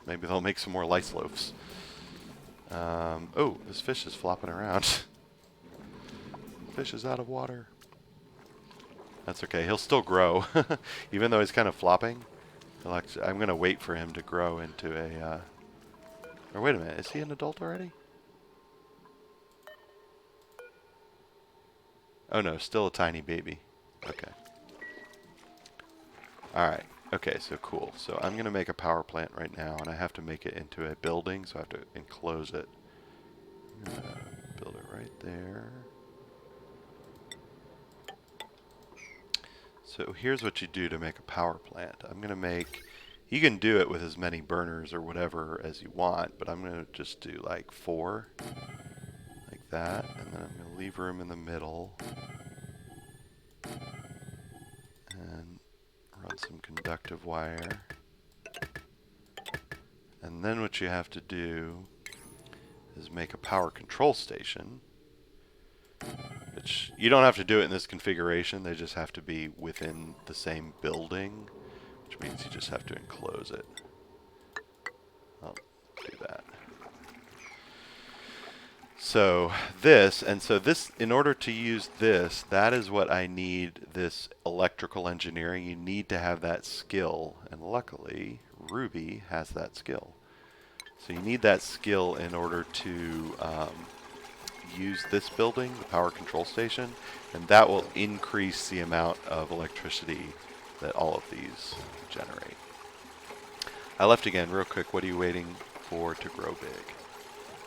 Maybe they'll make some more lice loafs. Oh, this fish is flopping around. Fish is out of water. That's okay. He'll still grow. Even though he's kind of flopping. I'm going to wait for him to grow into a... Or wait a minute. Is he an adult already? Oh no, still a tiny baby. Okay. Alright. Okay, so cool. So I'm going to make a power plant right now, and I have to make it into a building, so I have to enclose it. I'm going to build it right there. So here's what you do to make a power plant. I'm going to make... You can do it with as many burners or whatever as you want, but I'm going to just do like 4. Like that. And then I'm going to leave room in the middle. And run some conductive wire. And then what you have to do is make a power control station. Which you don't have to do it in this configuration, they just have to be within the same building, which means you just have to enclose it. I'll do that. So this, in order to use this, that is what I need, this electrical engineering. You need to have that skill, and luckily Ruby has that skill. So you need that skill in order to use this building, the power control station, and that will increase the amount of electricity that all of these generate. I left again real quick. What are you waiting for to grow big?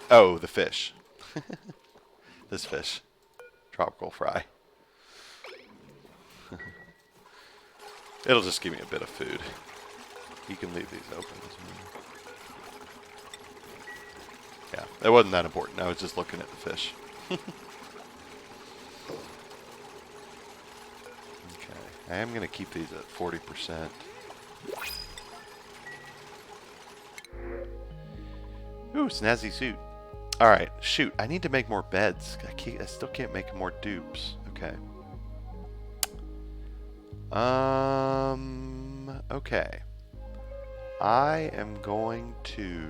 Oh, the fish. This fish. Tropical fry. It'll just give me a bit of food. You can leave these open as well. Yeah, it wasn't that important. I was just looking at the fish. Okay. I am going to keep these at 40%. Ooh, snazzy suit. Alright, shoot. I need to make more beds. I still can't make more dupes. Okay. Okay. I am going to...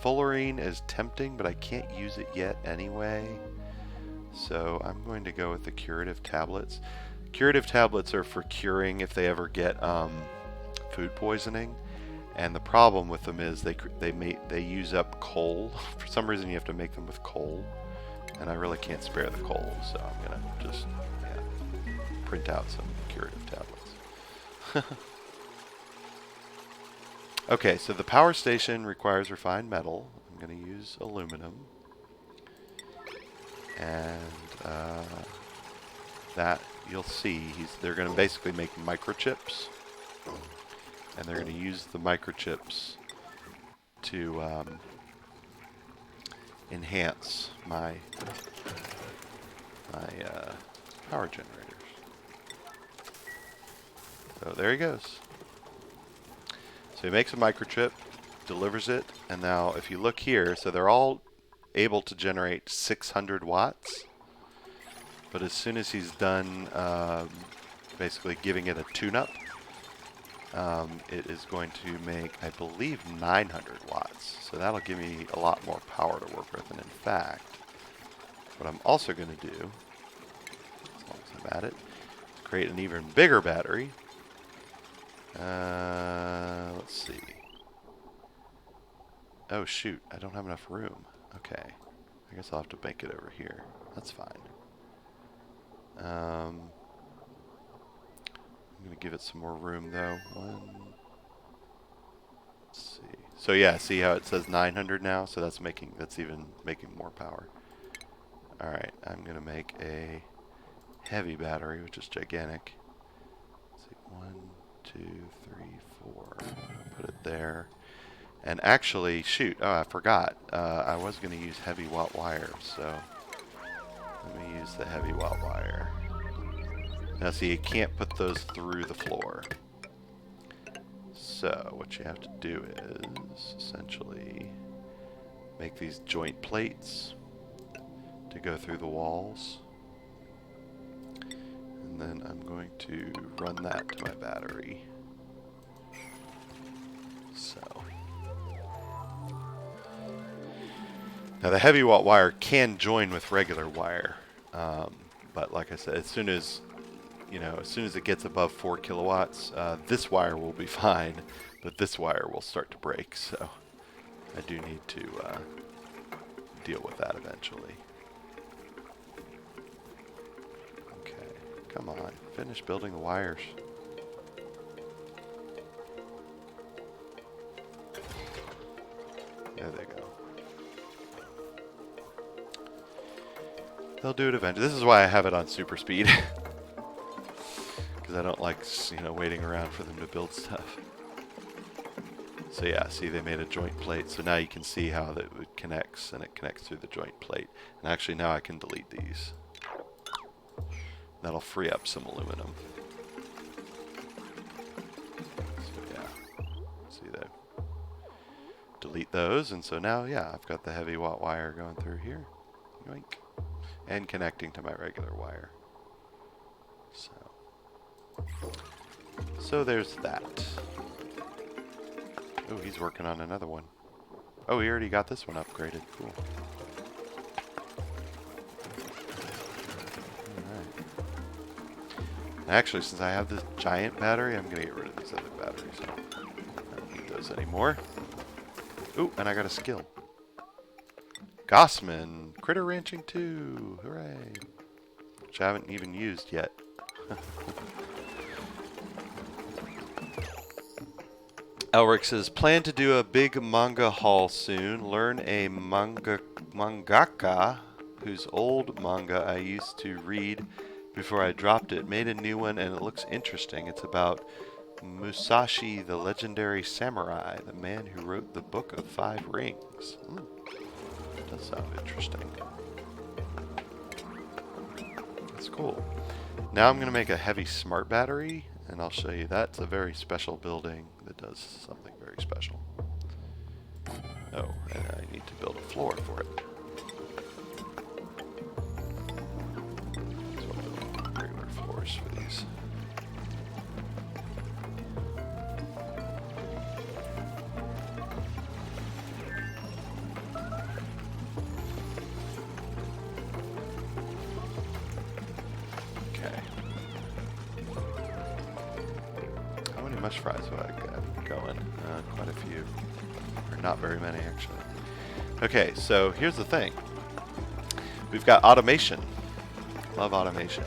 Fullerene is tempting, but I can't use it yet anyway. So I'm going to go with the curative tablets. Curative tablets are for curing if they ever get food poisoning. And the problem with them is they use up coal. For some reason you have to make them with coal. And I really can't spare the coal, so I'm going to just print out some curative tablets. Okay, so the power station requires refined metal. I'm going to use aluminum. And that, you'll see, they're going to basically make microchips. And they're going to use the microchips to enhance my power generators. So there he goes. So he makes a microchip, delivers it, and now if you look here, so they're all able to generate 600 watts. But as soon as he's done basically giving it a tune-up, it is going to make, I believe, 900 watts. So that'll give me a lot more power to work with. And in fact, what I'm also going to do, as long as I'm at it, is create an even bigger battery. Let's see. Oh shoot, I don't have enough room. Okay, I guess I'll have to make it over here. That's fine. I'm going to give it some more room though. Let's see. So yeah, see how it says 900 now? So that's even making more power. Alright, I'm going to make a heavy battery, which is gigantic. Let's see, 1, 2, 3, 4. Put it there. And actually, shoot, oh, I forgot. I was going to use heavy watt wire, so let me use the heavy watt wire. Now see, you can't put those through the floor. So what you have to do is essentially make these joint plates to go through the walls. And And then I'm going to run that to my battery. So. Now the heavy watt wire can join with regular wire. But like I said, as soon as it gets above 4 kilowatts, this wire will be fine, but this wire will start to break. So I do need to deal with that eventually. Okay, come on, finish building the wires. There they go. They'll do it eventually. This is why I have it on super speed. Because I don't like, waiting around for them to build stuff. So yeah, see, they made a joint plate. So now you can see how that it connects, and it connects through the joint plate. And actually now I can delete these. That'll free up some aluminum. So yeah, see that. Delete those, and so now, yeah, I've got the heavy watt wire going through here. Yoink. And connecting to my regular wire. So there's that. Oh, he's working on another one. Oh, he already got this one upgraded. Cool. Alright. Actually, since I have this giant battery, I'm going to get rid of these other batteries. I don't need those anymore. Ooh, and I got a skill. Gossman, Critter Ranching 2, hooray! Which I haven't even used yet. Elric says, plan to do a big manga haul soon. Learn a mangaka whose old manga I used to read before I dropped it. Made a new one and it looks interesting. It's about Musashi, the legendary samurai, the man who wrote the Book of Five Rings. Does sound interesting. That's cool. Now I'm going to make a heavy smart battery, and I'll show you that's a very special building that does something very special. Oh, and I need to build a floor for it. So I'll build regular floors for these. Mush fries what I got going. Quite a few. Or not very many, actually. Okay, so here's the thing. We've got automation. Love automation.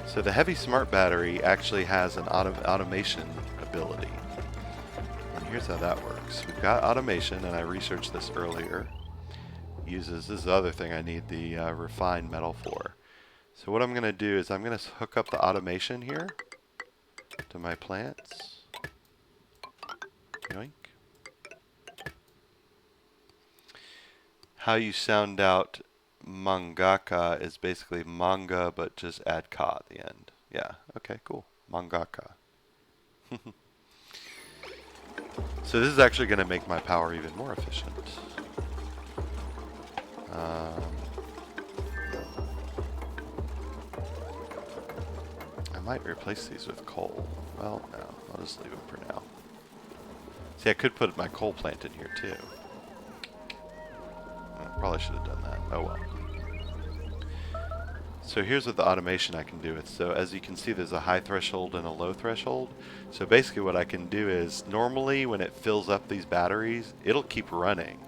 So the heavy smart battery actually has an automation ability. And here's how that works. We've got automation, and I researched this earlier. This is the other thing I need the refined metal for. So what I'm going to do is I'm going to hook up the automation here to my plants. Yoink. How you sound out mangaka is basically manga, but just add ka at the end. Yeah, okay, cool. Mangaka. So this is actually going to make my power even more efficient. I might replace these with coal. Well, no, I'll just leave them for now. See, I could put my coal plant in here too. I probably should have done that. Oh well. So here's what the automation I can do. So as you can see, there's a high threshold and a low threshold. So basically what I can do is, normally when it fills up these batteries, it'll keep running.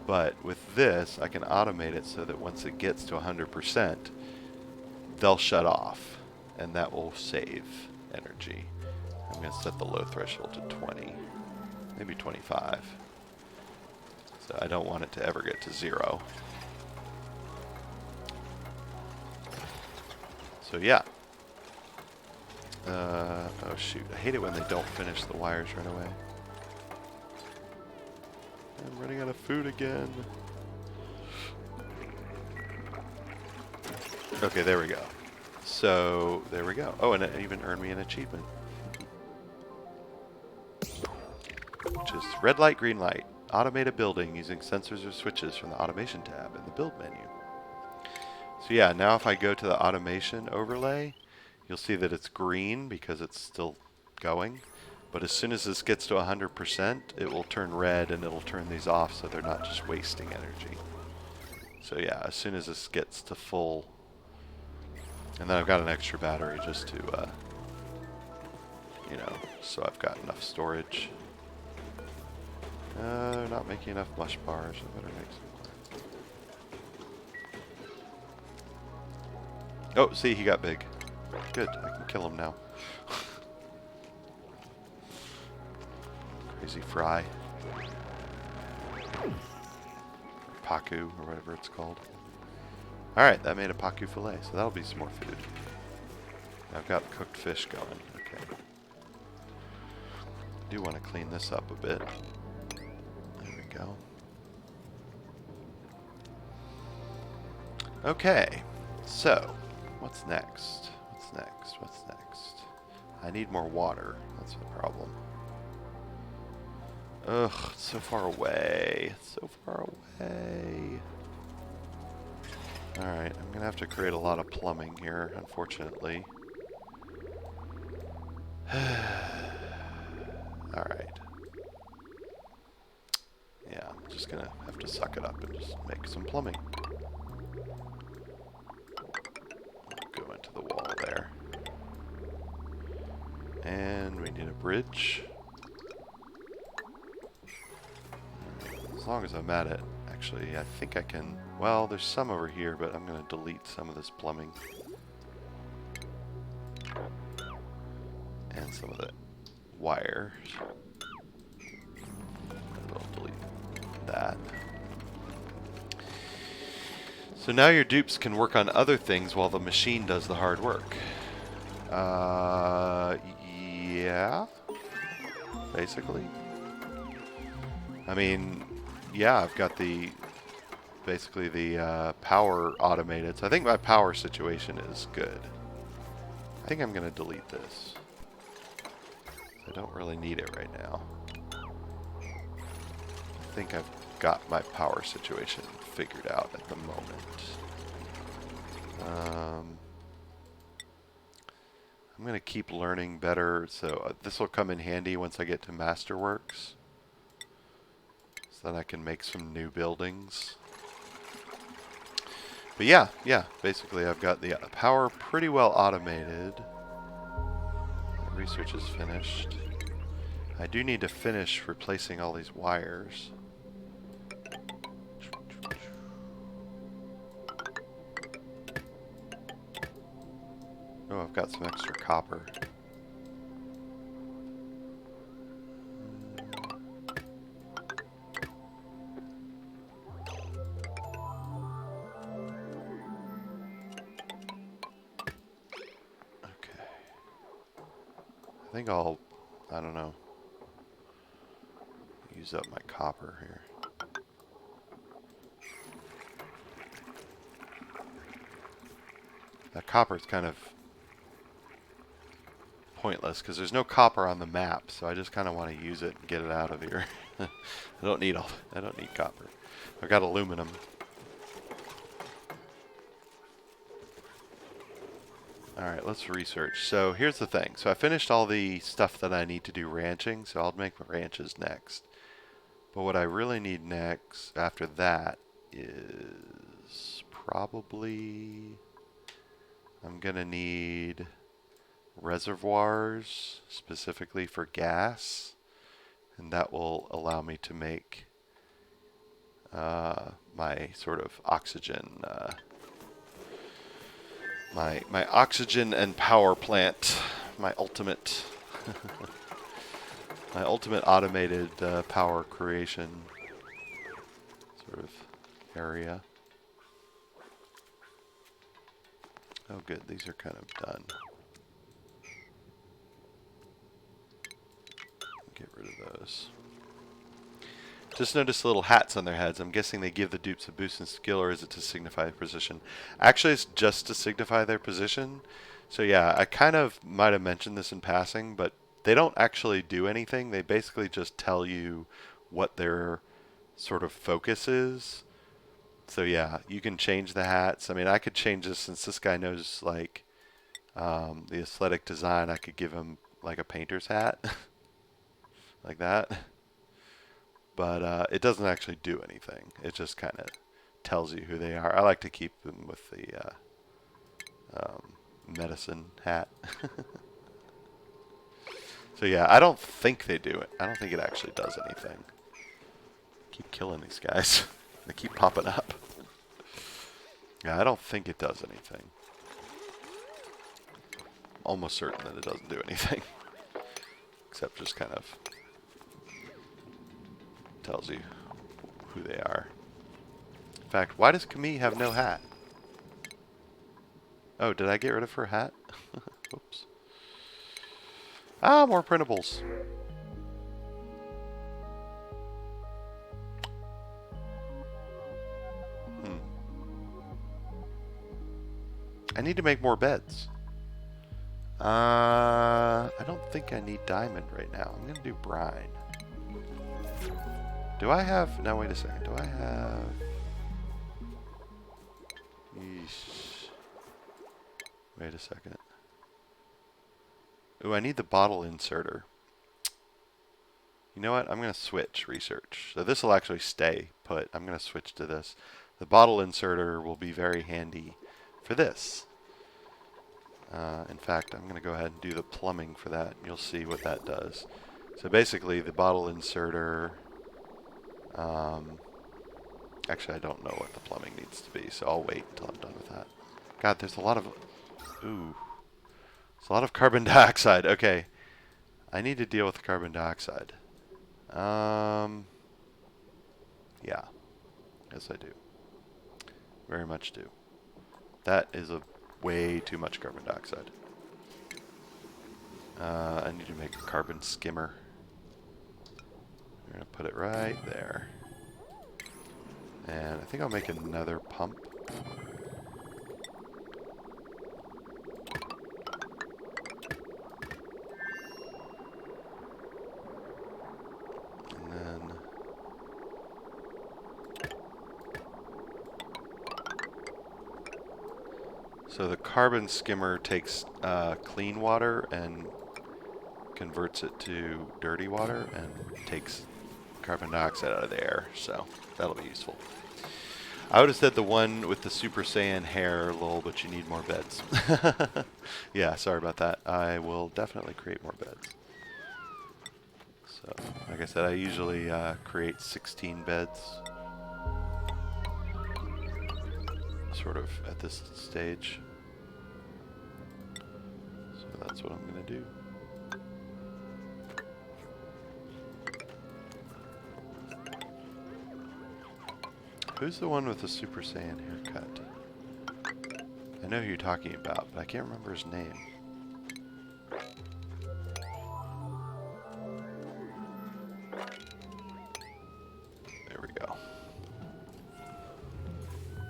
But with this, I can automate it so that once it gets to 100%, they'll shut off. And that will save energy. I'm going to set the low threshold to 20. Maybe 25. So I don't want it to ever get to 0. So yeah. Oh shoot, I hate it when they don't finish the wires right away. I'm running out of food again. Okay, there we go. So, there we go. Oh, and it even earned me an achievement. Which is red light, green light. Automate a building using sensors or switches from the automation tab in the build menu. So yeah, now if I go to the automation overlay, you'll see that it's green because it's still going. But as soon as this gets to 100%, it will turn red and it'll turn these off so they're not just wasting energy. So yeah, as soon as this gets to full, and then I've got an extra battery just to, you know, so I've got enough storage. They're not making enough mush bars. I better make some more. Oh, see, he got big. Good, I can kill him now. Crazy fry. Or Paku, or whatever it's called. Alright, that made a Paku fillet, so that'll be some more food. I've got cooked fish going. Okay. I do want to clean this up a bit. There we go. Okay, so what's next? What's next? What's next? I need more water. That's the problem. Ugh, it's so far away. It's so far away. Alright, I'm going to have to create a lot of plumbing here, unfortunately. Alright. Yeah, I'm just going to have to suck it up and just make some plumbing. Go into the wall there. And we need a bridge. As long as I'm at it. Actually, I think I can... Well, there's some over here, but I'm going to delete some of this plumbing. And some of the wires. I'll delete that. So now your dupes can work on other things while the machine does the hard work. Yeah. Basically. I mean, yeah, I've got the... basically the power automated. So I think my power situation is good. I think I'm going to delete this. I don't really need it right now. I think I've got my power situation figured out at the moment. I'm going to keep learning better, so this will come in handy once I get to Masterworks. So that I can make some new buildings. But yeah, basically I've got the power pretty well automated. The research is finished. I do need to finish replacing all these wires. Oh, I've got some extra copper. I think I don't know, use up my copper here. That copper is kind of pointless because there's no copper on the map, so I just kind of want to use it and get it out of here. I don't need copper. I've got aluminum. Alright, let's research. So here's the thing. So I finished all the stuff that I need to do ranching, so I'll make my ranches next. But what I really need next, after that, is probably... I'm going to need reservoirs, specifically for gas. And that will allow me to make my sort of oxygen... My oxygen and power plant, my ultimate my ultimate automated power creation sort of area. Oh good, these are kind of done. Get rid of those. Just notice little hats on their heads. I'm guessing they give the dupes a boost in skill, or is it to signify their position? Actually, it's just to signify their position. So yeah, I kind of might have mentioned this in passing, but they don't actually do anything. They basically just tell you what their sort of focus is. So yeah, you can change the hats. I mean, I could change this since this guy knows, like, The aesthetic design, I could give him like a painter's hat, like that. But it doesn't actually do anything. It just kind of tells you who they are. I like to keep them with the medicine hat. So yeah, I don't think they do it. I don't think it actually does anything. Keep killing these guys. They keep popping up. Yeah, I don't think it does anything. Almost certain that it doesn't do anything. Except just kind of tells you who they are. In fact, why does Camille have no hat? Oh, did I get rid of her hat? Oops. Ah, more printables. I need to make more beds. I don't think I need diamond right now. I'm going to do brine. Do I have... No, wait a second. Do I have... Yeesh. Wait a second. Ooh, I need the bottle inserter. You know what? I'm going to switch research. So this will actually stay put. I'm going to switch to this. The bottle inserter will be very handy for this. In fact, I'm going to go ahead and do the plumbing for that. And you'll see what that does. So basically, the bottle inserter... actually, I don't know what the plumbing needs to be, so I'll wait until I'm done with that. God, there's a lot of... Ooh. There's a lot of carbon dioxide. Okay. I need to deal with the carbon dioxide. Yeah. Yes, I do. Very much do. That is a way too much carbon dioxide. I need to make a carbon skimmer. I'm going to put it right there. And I think I'll make another pump. And then... So the carbon skimmer takes clean water and converts it to dirty water and takes carbon dioxide out of the air, so that'll be useful. I would have said the one with the Super Saiyan hair, lol, but you need more beds. Yeah, sorry about that. I will definitely create more beds. So, like I said, I usually create 16 beds. Sort of at this stage. So that's what I'm going to do. Who's the one with the Super Saiyan haircut? I know who you're talking about, but I can't remember his name. There we go.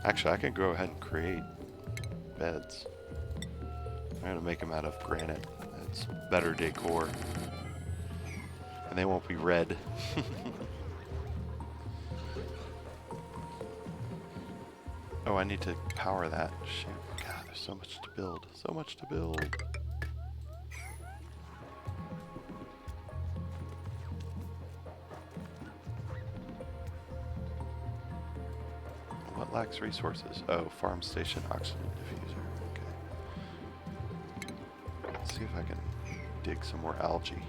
Actually, I can go ahead and create beds. I'm going to make them out of granite. That's better decor. And they won't be red. Oh, I need to power that. Shoot. God, there's so much to build. So much to build. What lacks resources? Oh, farm station oxygen diffuser. Okay. Let's see if I can dig some more algae.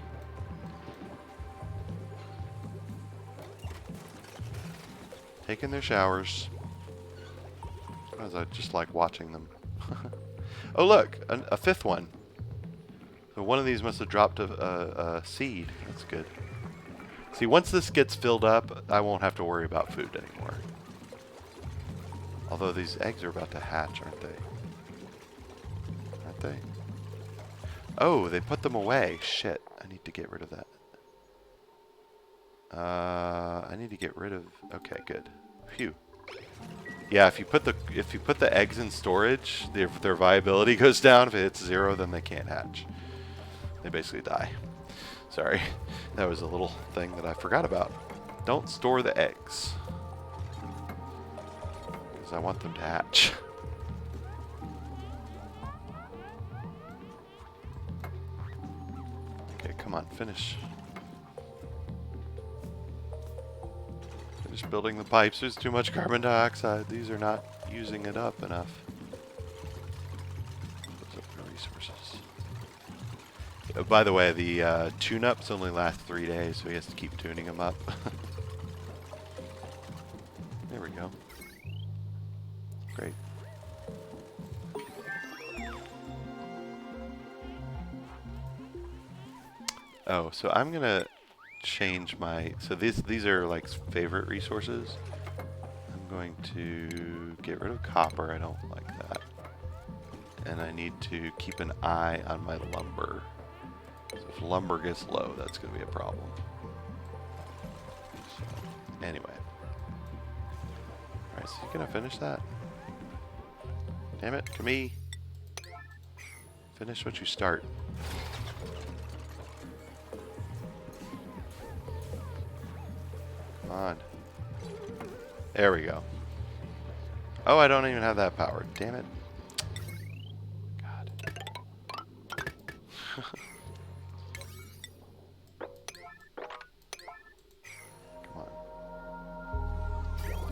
Taking their showers. As I just like watching them. Oh look, a fifth one. So one of these must have dropped a seed. That's good. See, once this gets filled up, I won't have to worry about food anymore. Although these eggs are about to hatch, aren't they? Aren't they? Oh, they put them away. Shit, I need to get rid of that. I need to get rid of... Okay, good. Phew. Yeah, if you put the eggs in storage, their viability goes down. If it hits 0, then they can't hatch. They basically die. Sorry, that was a little thing that I forgot about. Don't store the eggs, because I want them to hatch. Come on, finish. Finish building the pipes. There's too much carbon dioxide. These are not using it up enough. Those are the resources. By the way, the tune-ups only last 3 days, so he has to keep tuning them up. There we go. Great. Oh, so I'm gonna change my... So these are like favorite resources. I'm going to get rid of copper. I don't like that. And I need to keep an eye on my lumber. So if lumber gets low, that's going to be a problem. So, anyway. Alright, so you gonna finish that? Damn it, Camille. Finish what you start. Come on. There we go. Oh, I don't even have that powered. Damn it. God. Come on.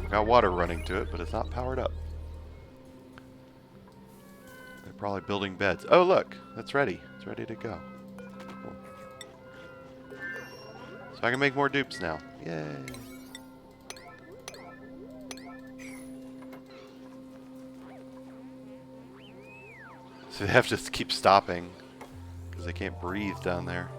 Got water running to it, but it's not powered up. They're probably building beds. Oh, look. That's ready. It's ready to go. Cool. So I can make more dupes now. Yay. So they have to keep stopping because they can't breathe down there.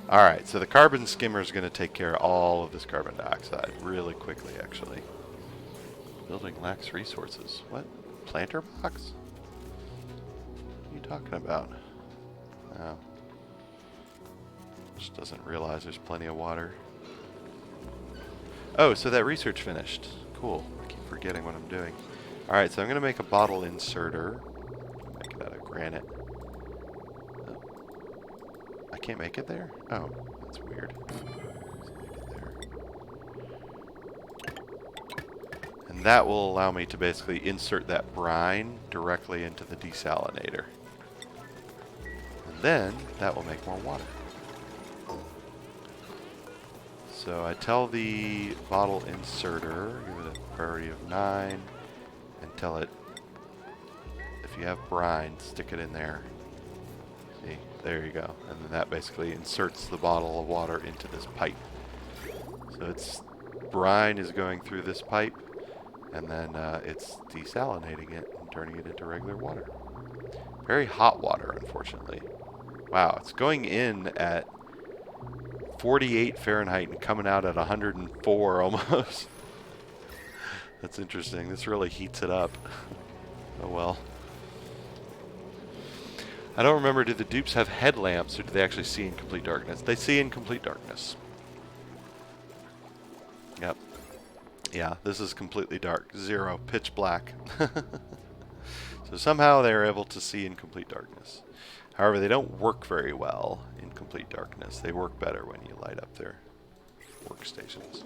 Alright, so the carbon skimmer is going to take care of all of this carbon dioxide really quickly, actually. Building lacks resources. What? Planter box? What are you talking about? Oh. Just doesn't realize there's plenty of water. Oh, so that research finished. Cool. I keep forgetting what I'm doing. Alright, so I'm going to make a bottle inserter. Make it out of granite. Oh. I can't make it there? Oh, that's weird. Let's make it there. And that will allow me to basically insert that brine directly into the desalinator. And then that will make more water. So I tell the bottle inserter, give it a priority of 9, and tell it, if you have brine, stick it in there. See, there you go. And then that basically inserts the bottle of water into this pipe. So it's brine is going through this pipe, and then it's desalinating it and turning it into regular water. Very hot water, unfortunately. Wow, it's going in at 48 Fahrenheit and coming out at 104 almost. That's interesting. This really heats it up. Oh well. I don't remember, do the dupes have headlamps or do they actually see in complete darkness? They see in complete darkness. Yep. Yeah, this is completely dark. 0, pitch black. So somehow they're able to see in complete darkness. However, they don't work very well in complete darkness. They work better when you light up their workstations.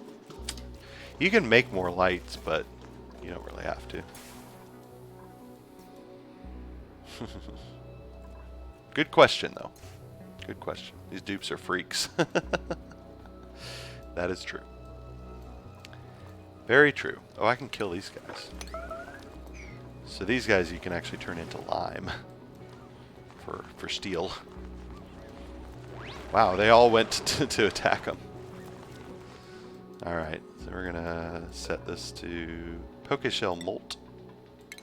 You can make more lights, but you don't really have to. Good question, though. Good question. These dupes are freaks. That is true. Very true. Oh, I can kill these guys. So these guys you can actually turn into lime. For steel. Wow, they all went to attack them. Alright, so we're gonna set this to Pokeshell Molt.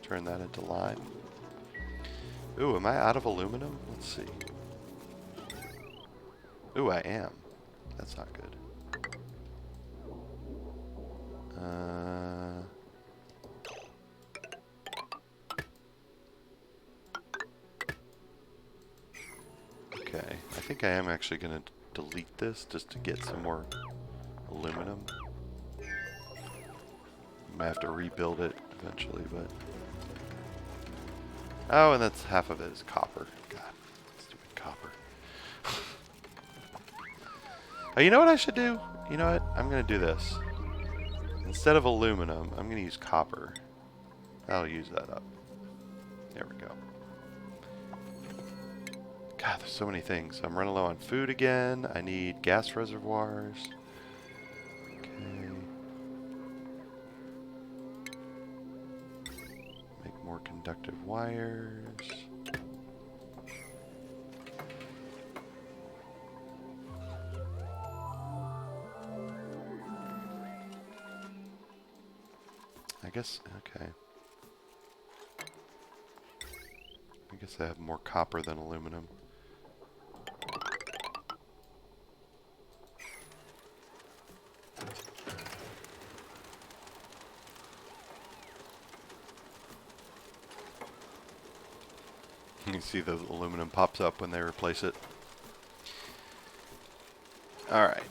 Turn that into lime. Ooh, am I out of aluminum? Let's see. Ooh, I am. That's not good. Okay, I think I am actually going to delete this just to get some more aluminum. Might have to rebuild it eventually, but... Oh, and that's half of it is copper. God, stupid copper. Oh, you know what I should do? You know what? I'm going to do this. Instead of aluminum, I'm going to use copper. That'll use that up. There we go. God, there's so many things. I'm running low on food again. I need gas reservoirs. Okay. Make more conductive wires. I guess, okay. I guess I have more copper than aluminum. You can see the aluminum pops up when they replace it. Alright.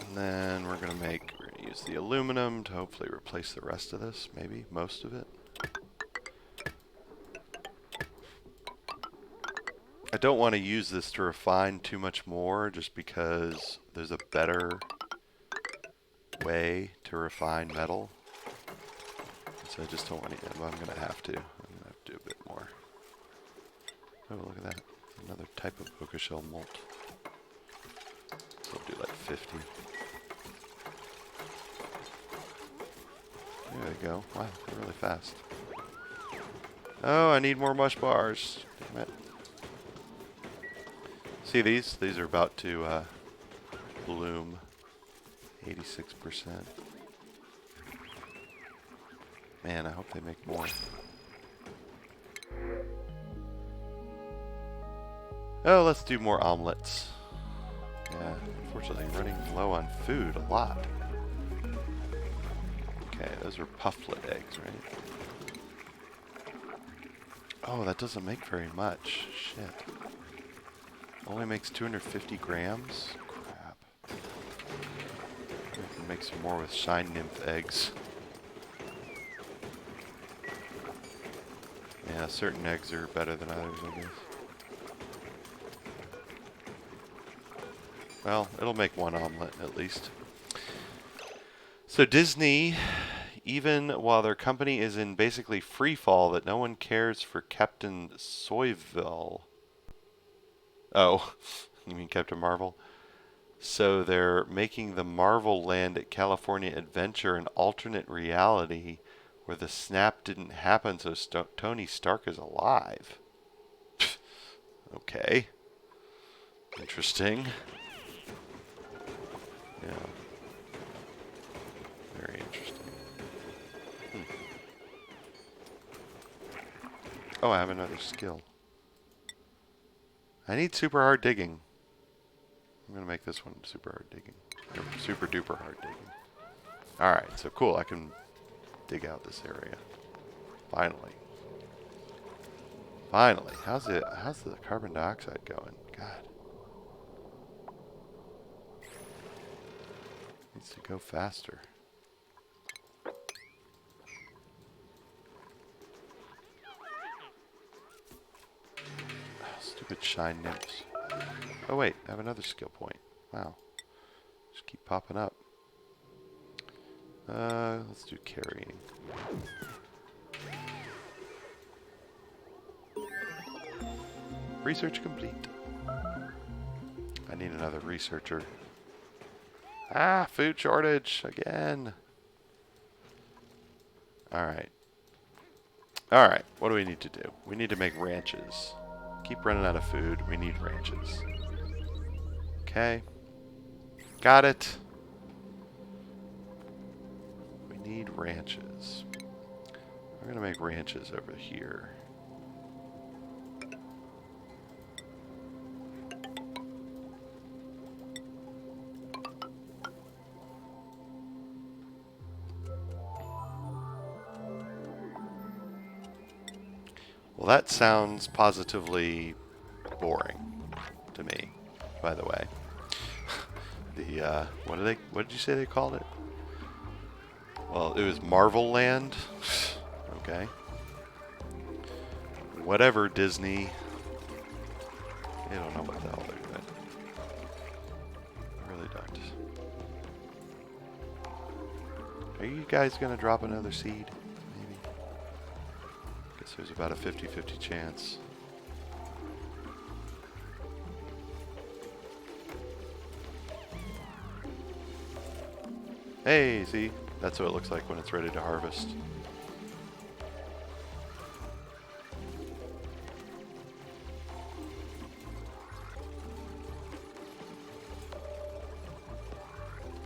And then we're going to use the aluminum to hopefully replace the rest of this, maybe most of it. I don't want to use this to refine too much more just because there's a better way to refine metal. So I just don't want to, I'm going to have to. I'm going to have to do a bit more. Oh, look at that. Another type of puka shell malt. So I'll do like 50. There we go. Wow, they're really fast. Oh, I need more mush bars. Damn it. See these? These are about to bloom. 86%. Man, I hope they make more. Oh, let's do more omelets. Yeah, unfortunately running low on food a lot. Okay, those are pufflet eggs, right? Oh, that doesn't make very much. Shit. Only makes 250 grams? Crap. I can make some more with Shine Nymph eggs. Yeah, certain eggs are better than others, I guess. Well, it'll make one omelet at least. So Disney, even while their company is in basically free fall, that no one cares for Captain Soyville. Oh, you mean Captain Marvel? So they're making the Marvel Land at California Adventure an alternate reality where the snap didn't happen, so Tony Stark is alive. Okay. Interesting. Yeah. Very interesting. Oh, I have another skill. I need super hard digging. I'm going to make this one super hard digging. Or super duper hard digging. Alright, so cool. I can dig out this area. Finally. Finally. How's the carbon dioxide going? God. Needs to go faster. Stupid Shine Nymphs. Oh wait, I have another skill point. Wow. Just keep popping up. Let's do carrying. Research complete. I need another researcher. Ah, food shortage again. Alright. Alright, what do we need to do? We need to make ranches. Keep running out of food. We need ranches. Okay. Got it. We need ranches. We're going to make ranches over here. Well, that sounds positively boring to me, by the way. What did you say they called it? Well, it was Marvel Land. Okay. Whatever, Disney. They don't know what the hell they're doing. I really don't. Are you guys gonna drop another seed? Maybe? there's about a 50-50 chance. Hey, see? That's what it looks like when it's ready to harvest.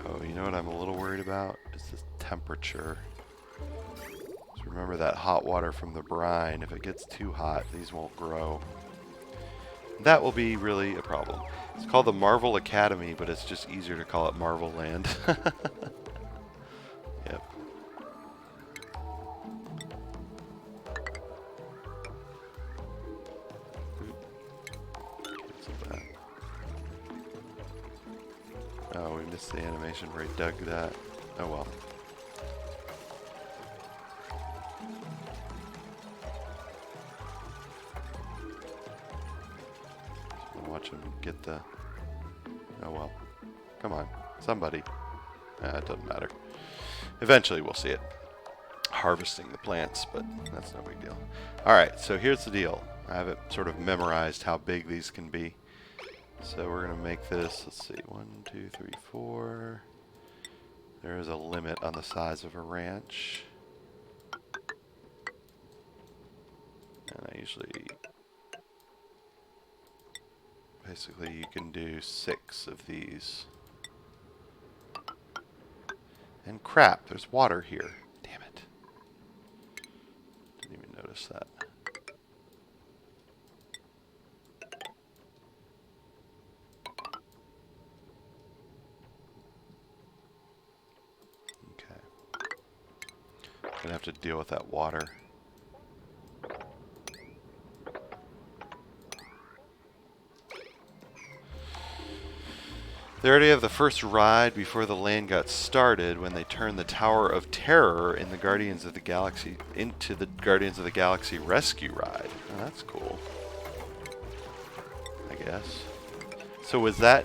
Oh, you know what I'm a little worried about? Is the temperature. So remember that hot water from the brine. If it gets too hot, these won't grow. That will be really a problem. It's called the Marvel Academy, but it's just easier to call it Marvel Land. Yep. Cancel that. Oh, we missed the animation where he dug that. Oh well. Watch him get the... Oh well. Come on. Somebody. It doesn't matter. Eventually we'll see it. Harvesting the plants, but that's no big deal. Alright, so here's the deal. I have it sort of memorized how big these can be. So we're going to make this, let's see, 1, 2, 3, 4. There is a limit on the size of a ranch. And I usually... Basically, you can do 6 of these. And crap, there's water here. Damn it. Didn't even notice that. Okay. Gonna have to deal with that water. They already have the first ride before the land got started when they turned the Tower of Terror in the Guardians of the Galaxy into the Guardians of the Galaxy Rescue Ride. Oh, that's cool. I guess. So was that...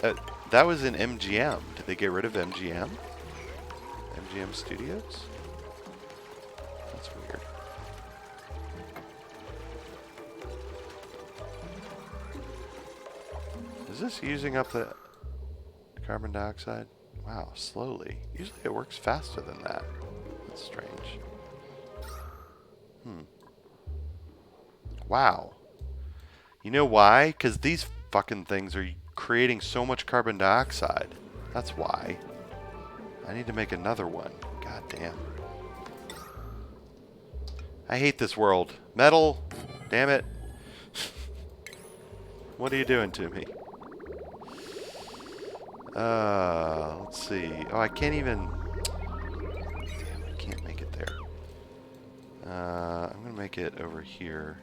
that was in MGM. Did they get rid of MGM? MGM Studios? That's weird. Is this using up the... carbon dioxide? Wow, slowly. Usually it works faster than that. That's strange. Wow. You know why? Because these fucking things are creating so much carbon dioxide. That's why. I need to make another one. God damn. I hate this world. Metal! Damn it. What are you doing to me? Let's see. Oh, I can't even... Damn, I can't make it there. I'm gonna make it over here.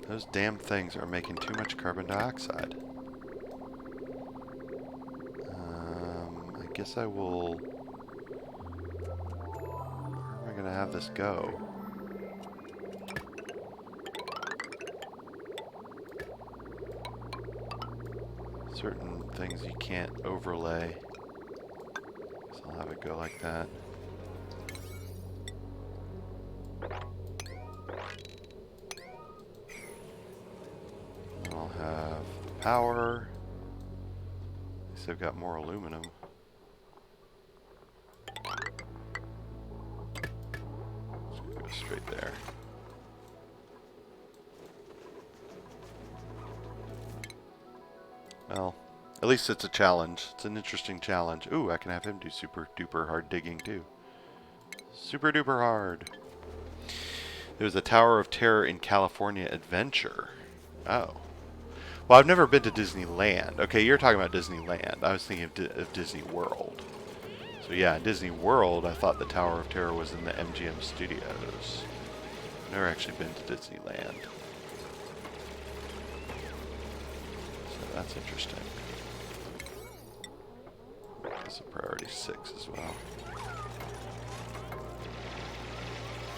Those damn things are making too much carbon dioxide. I guess I will... Where am I gonna have this go? Certain things you can't overlay, so I'll have it go like that. I'll have power. At least I've got more aluminum. Just go straight there. Well, at least it's a challenge. It's an interesting challenge. Ooh, I can have him do super duper hard digging too. Super duper hard. There's a Tower of Terror in California Adventure. Oh. Well, I've never been to Disneyland. Okay, you're talking about Disneyland. I was thinking of Disney World. So yeah, in Disney World, I thought the Tower of Terror was in the MGM Studios. I've never actually been to Disneyland. That's interesting. That's a priority 6 as well.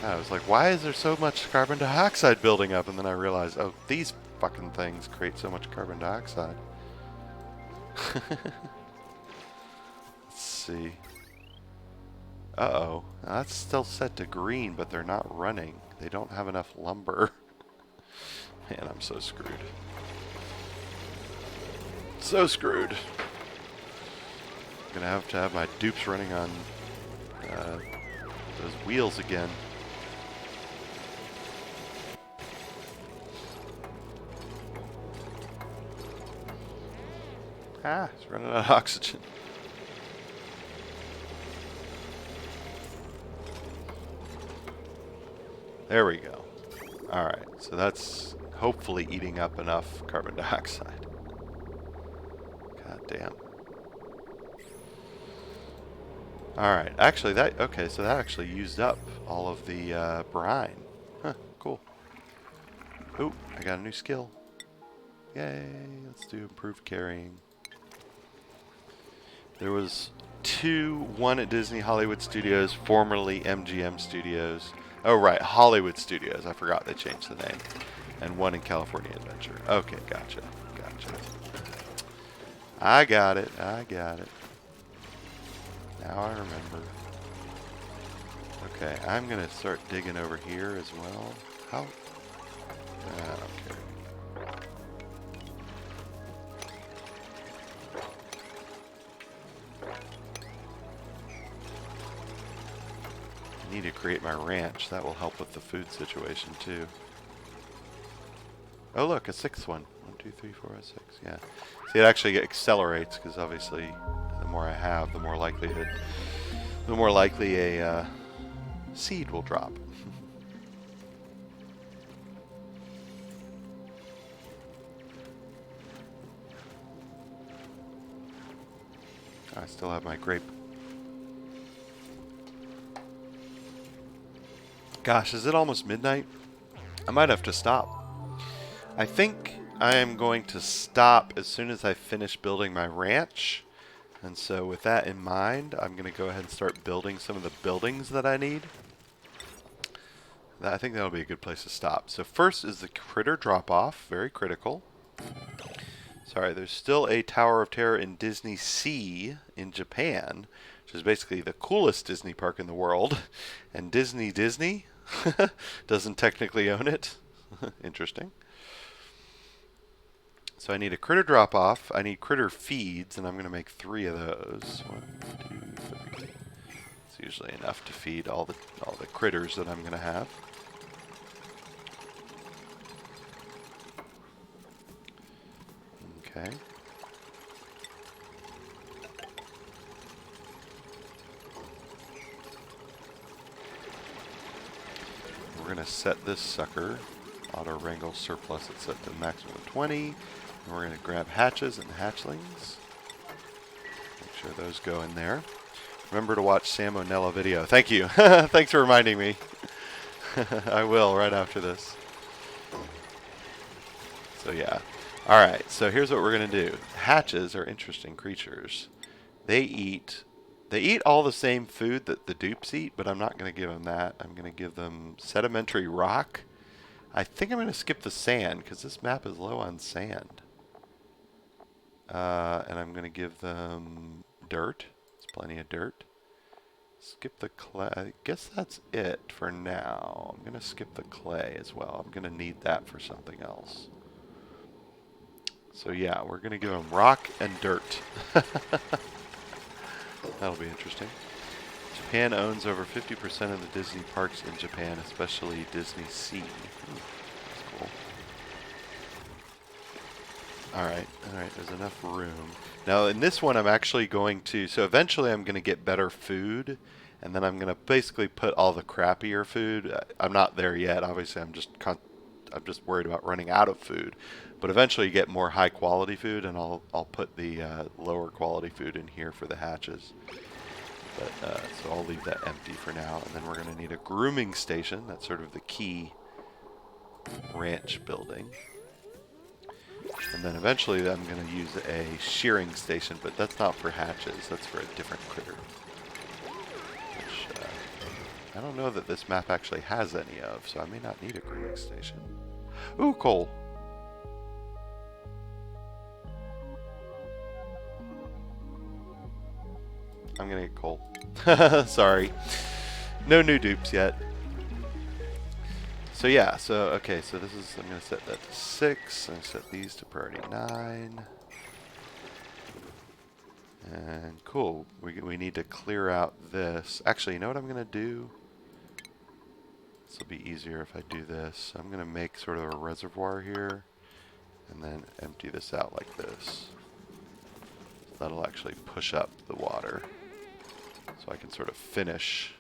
I was like, why is there so much carbon dioxide building up? And then I realized, oh, these fucking things create so much carbon dioxide. see. Uh-oh. That's still set to green, but they're not running. They don't have enough lumber. Man, I'm so screwed. So screwed. I'm gonna have to have my dupes running on those wheels again. Ah, it's running out of oxygen. There we go. Alright, so that's hopefully eating up enough carbon dioxide. God damn. Alright, actually okay, so that actually used up all of the brine. Huh, cool. Ooh, I got a new skill. Yay, let's do improved carrying. There was one at Disney Hollywood Studios, formerly MGM Studios. Oh, right, Hollywood Studios. I forgot they changed the name. And one in California Adventure. Okay, gotcha. I got it. Now I remember. Okay, I'm going to start digging over here as well. How? I don't care. I need to create my ranch. That will help with the food situation too. Oh look, a sixth one. 1, 2, 3, 4, 5, 6. Yeah. See, it actually accelerates because obviously the more I have, the more likely a seed will drop. I still have my grape. Gosh, is it almost midnight? I might have to stop. I think I am going to stop as soon as I finish building my ranch. And so with that in mind, I'm going to go ahead and start building some of the buildings that I need. I think that'll be a good place to stop. So first is the critter drop-off, very critical. Sorry, there's still a Tower of Terror in Disney Sea in Japan, which is basically the coolest Disney park in the world. And Disney doesn't technically own it. Interesting. So I need a critter drop-off. I need critter feeds, and I'm going to make 3 of those. 1, 2, 3. It's usually enough to feed all the critters that I'm going to have. Okay. We're going to set this sucker, auto wrangle surplus, it's set to maximum 20. And we're going to grab hatches and hatchlings. Make sure those go in there. Remember to watch Sam O'Nella video. Thank you. Thanks for reminding me. I will right after this. So yeah. Alright, so here's what we're going to do. Hatches are interesting creatures. They eat all the same food that the dupes eat, but I'm not going to give them that. I'm going to give them sedimentary rock. I think I'm going to skip the sand, because this map is low on sand. And I'm going to give them dirt. There's plenty of dirt. Skip the clay. I guess that's it for now. I'm going to skip the clay as well. I'm going to need that for something else. So yeah, we're going to give them rock and dirt. That'll be interesting. Japan owns over 50% of the Disney parks in Japan, especially Disney Sea. That's cool. Alright, there's enough room. Now in this one I'm actually going to, so eventually I'm going to get better food, and then I'm going to basically put all the crappier food. I'm not there yet, obviously I'm just worried about running out of food. But eventually you get more high quality food, and I'll put the lower quality food in here for the hatches. But so I'll leave that empty for now, and then we're going to need a grooming station. That's sort of the key ranch building. And then eventually I'm going to use a shearing station, but that's not for hatches. That's for a different critter. Which I don't know that this map actually has any of, so I may not need a grooming station. Ooh, coal. I'm gonna get coal. Sorry. No new dupes yet. So yeah, okay, so this is, I'm gonna set that to 6, I'm gonna set these to priority 9. And cool, we need to clear out this. Actually, you know what I'm gonna do? This will be easier if I do this. I'm gonna make sort of a reservoir here, and then empty this out like this. So that'll actually push up the water. So I can sort of finish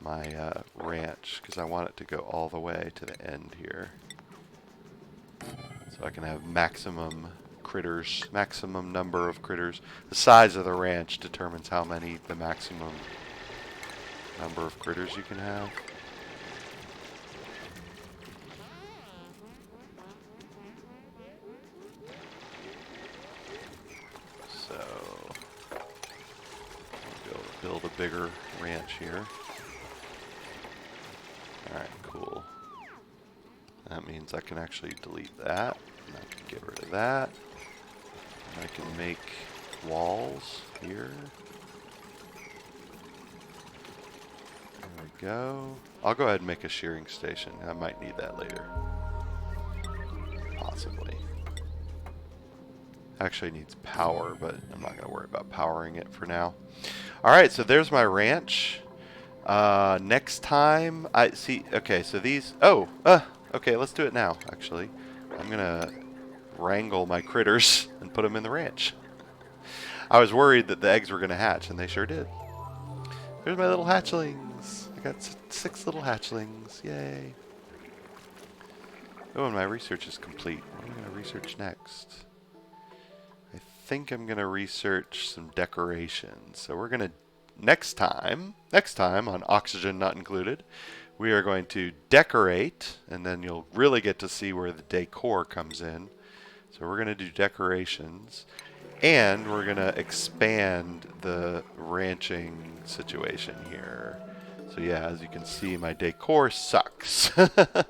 my ranch, because I want it to go all the way to the end here. So I can have maximum critters, maximum number of critters. The size of the ranch determines how many, the maximum number of critters you can have. So I'll be able to build a bigger ranch here. Alright, cool. That means I can actually delete that, and I can get rid of that. And I can make walls here. There we go. I'll go ahead and make a shearing station. I might need that later. Possibly. Actually needs power, but I'm not going to worry about powering it for now. Alright, so there's my ranch. Next time, I see, okay, so these, okay, let's do it now, actually. I'm going to wrangle my critters and put them in the ranch. I was worried that the eggs were going to hatch, and they sure did. There's my little hatchlings. I got 6 little hatchlings. Yay. Oh, and my research is complete. What am I going to research next? I think I'm going to research some decorations. So we're going to, next time on Oxygen Not Included, we are going to decorate, and then you'll really get to see where the decor comes in. So we're going to do decorations, and we're going to expand the ranching situation here. So yeah, as you can see, my decor sucks. The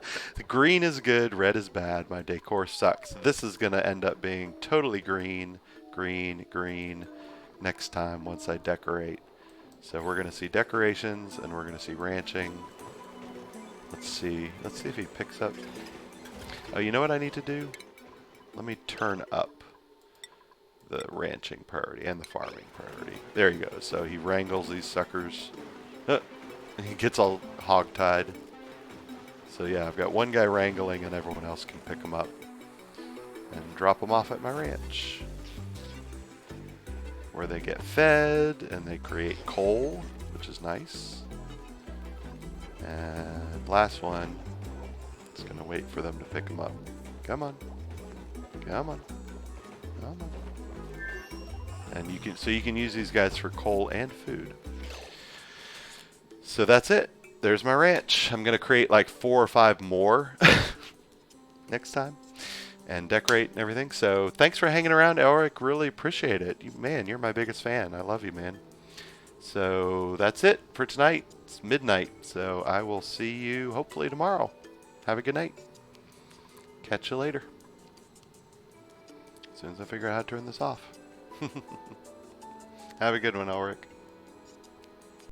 green is good, red is bad. My decor sucks. This is going to end up being totally green, green, green next time once I decorate. So we're going to see decorations, and we're going to see ranching. Let's see if he picks up. Oh, you know what I need to do? Let me turn up the ranching priority and the farming priority. There he goes. So he wrangles these suckers. And he gets all hog-tied. So yeah, I've got one guy wrangling, and everyone else can pick them up and drop them off at my ranch, where they get fed and they create coal, which is nice. And last one, it's gonna wait for them to pick them up. Come on, come on, come on. And you can use these guys for coal and food. So that's it. There's my ranch. I'm gonna create like 4 or 5 more next time and decorate and everything. So thanks for hanging around, Elric. Really appreciate it. Man, you're my biggest fan. I love you, man. So that's it for tonight. It's midnight. So I will see you hopefully tomorrow. Have a good night. Catch you later. As soon as I figure out how to turn this off. Have a good one, Elric.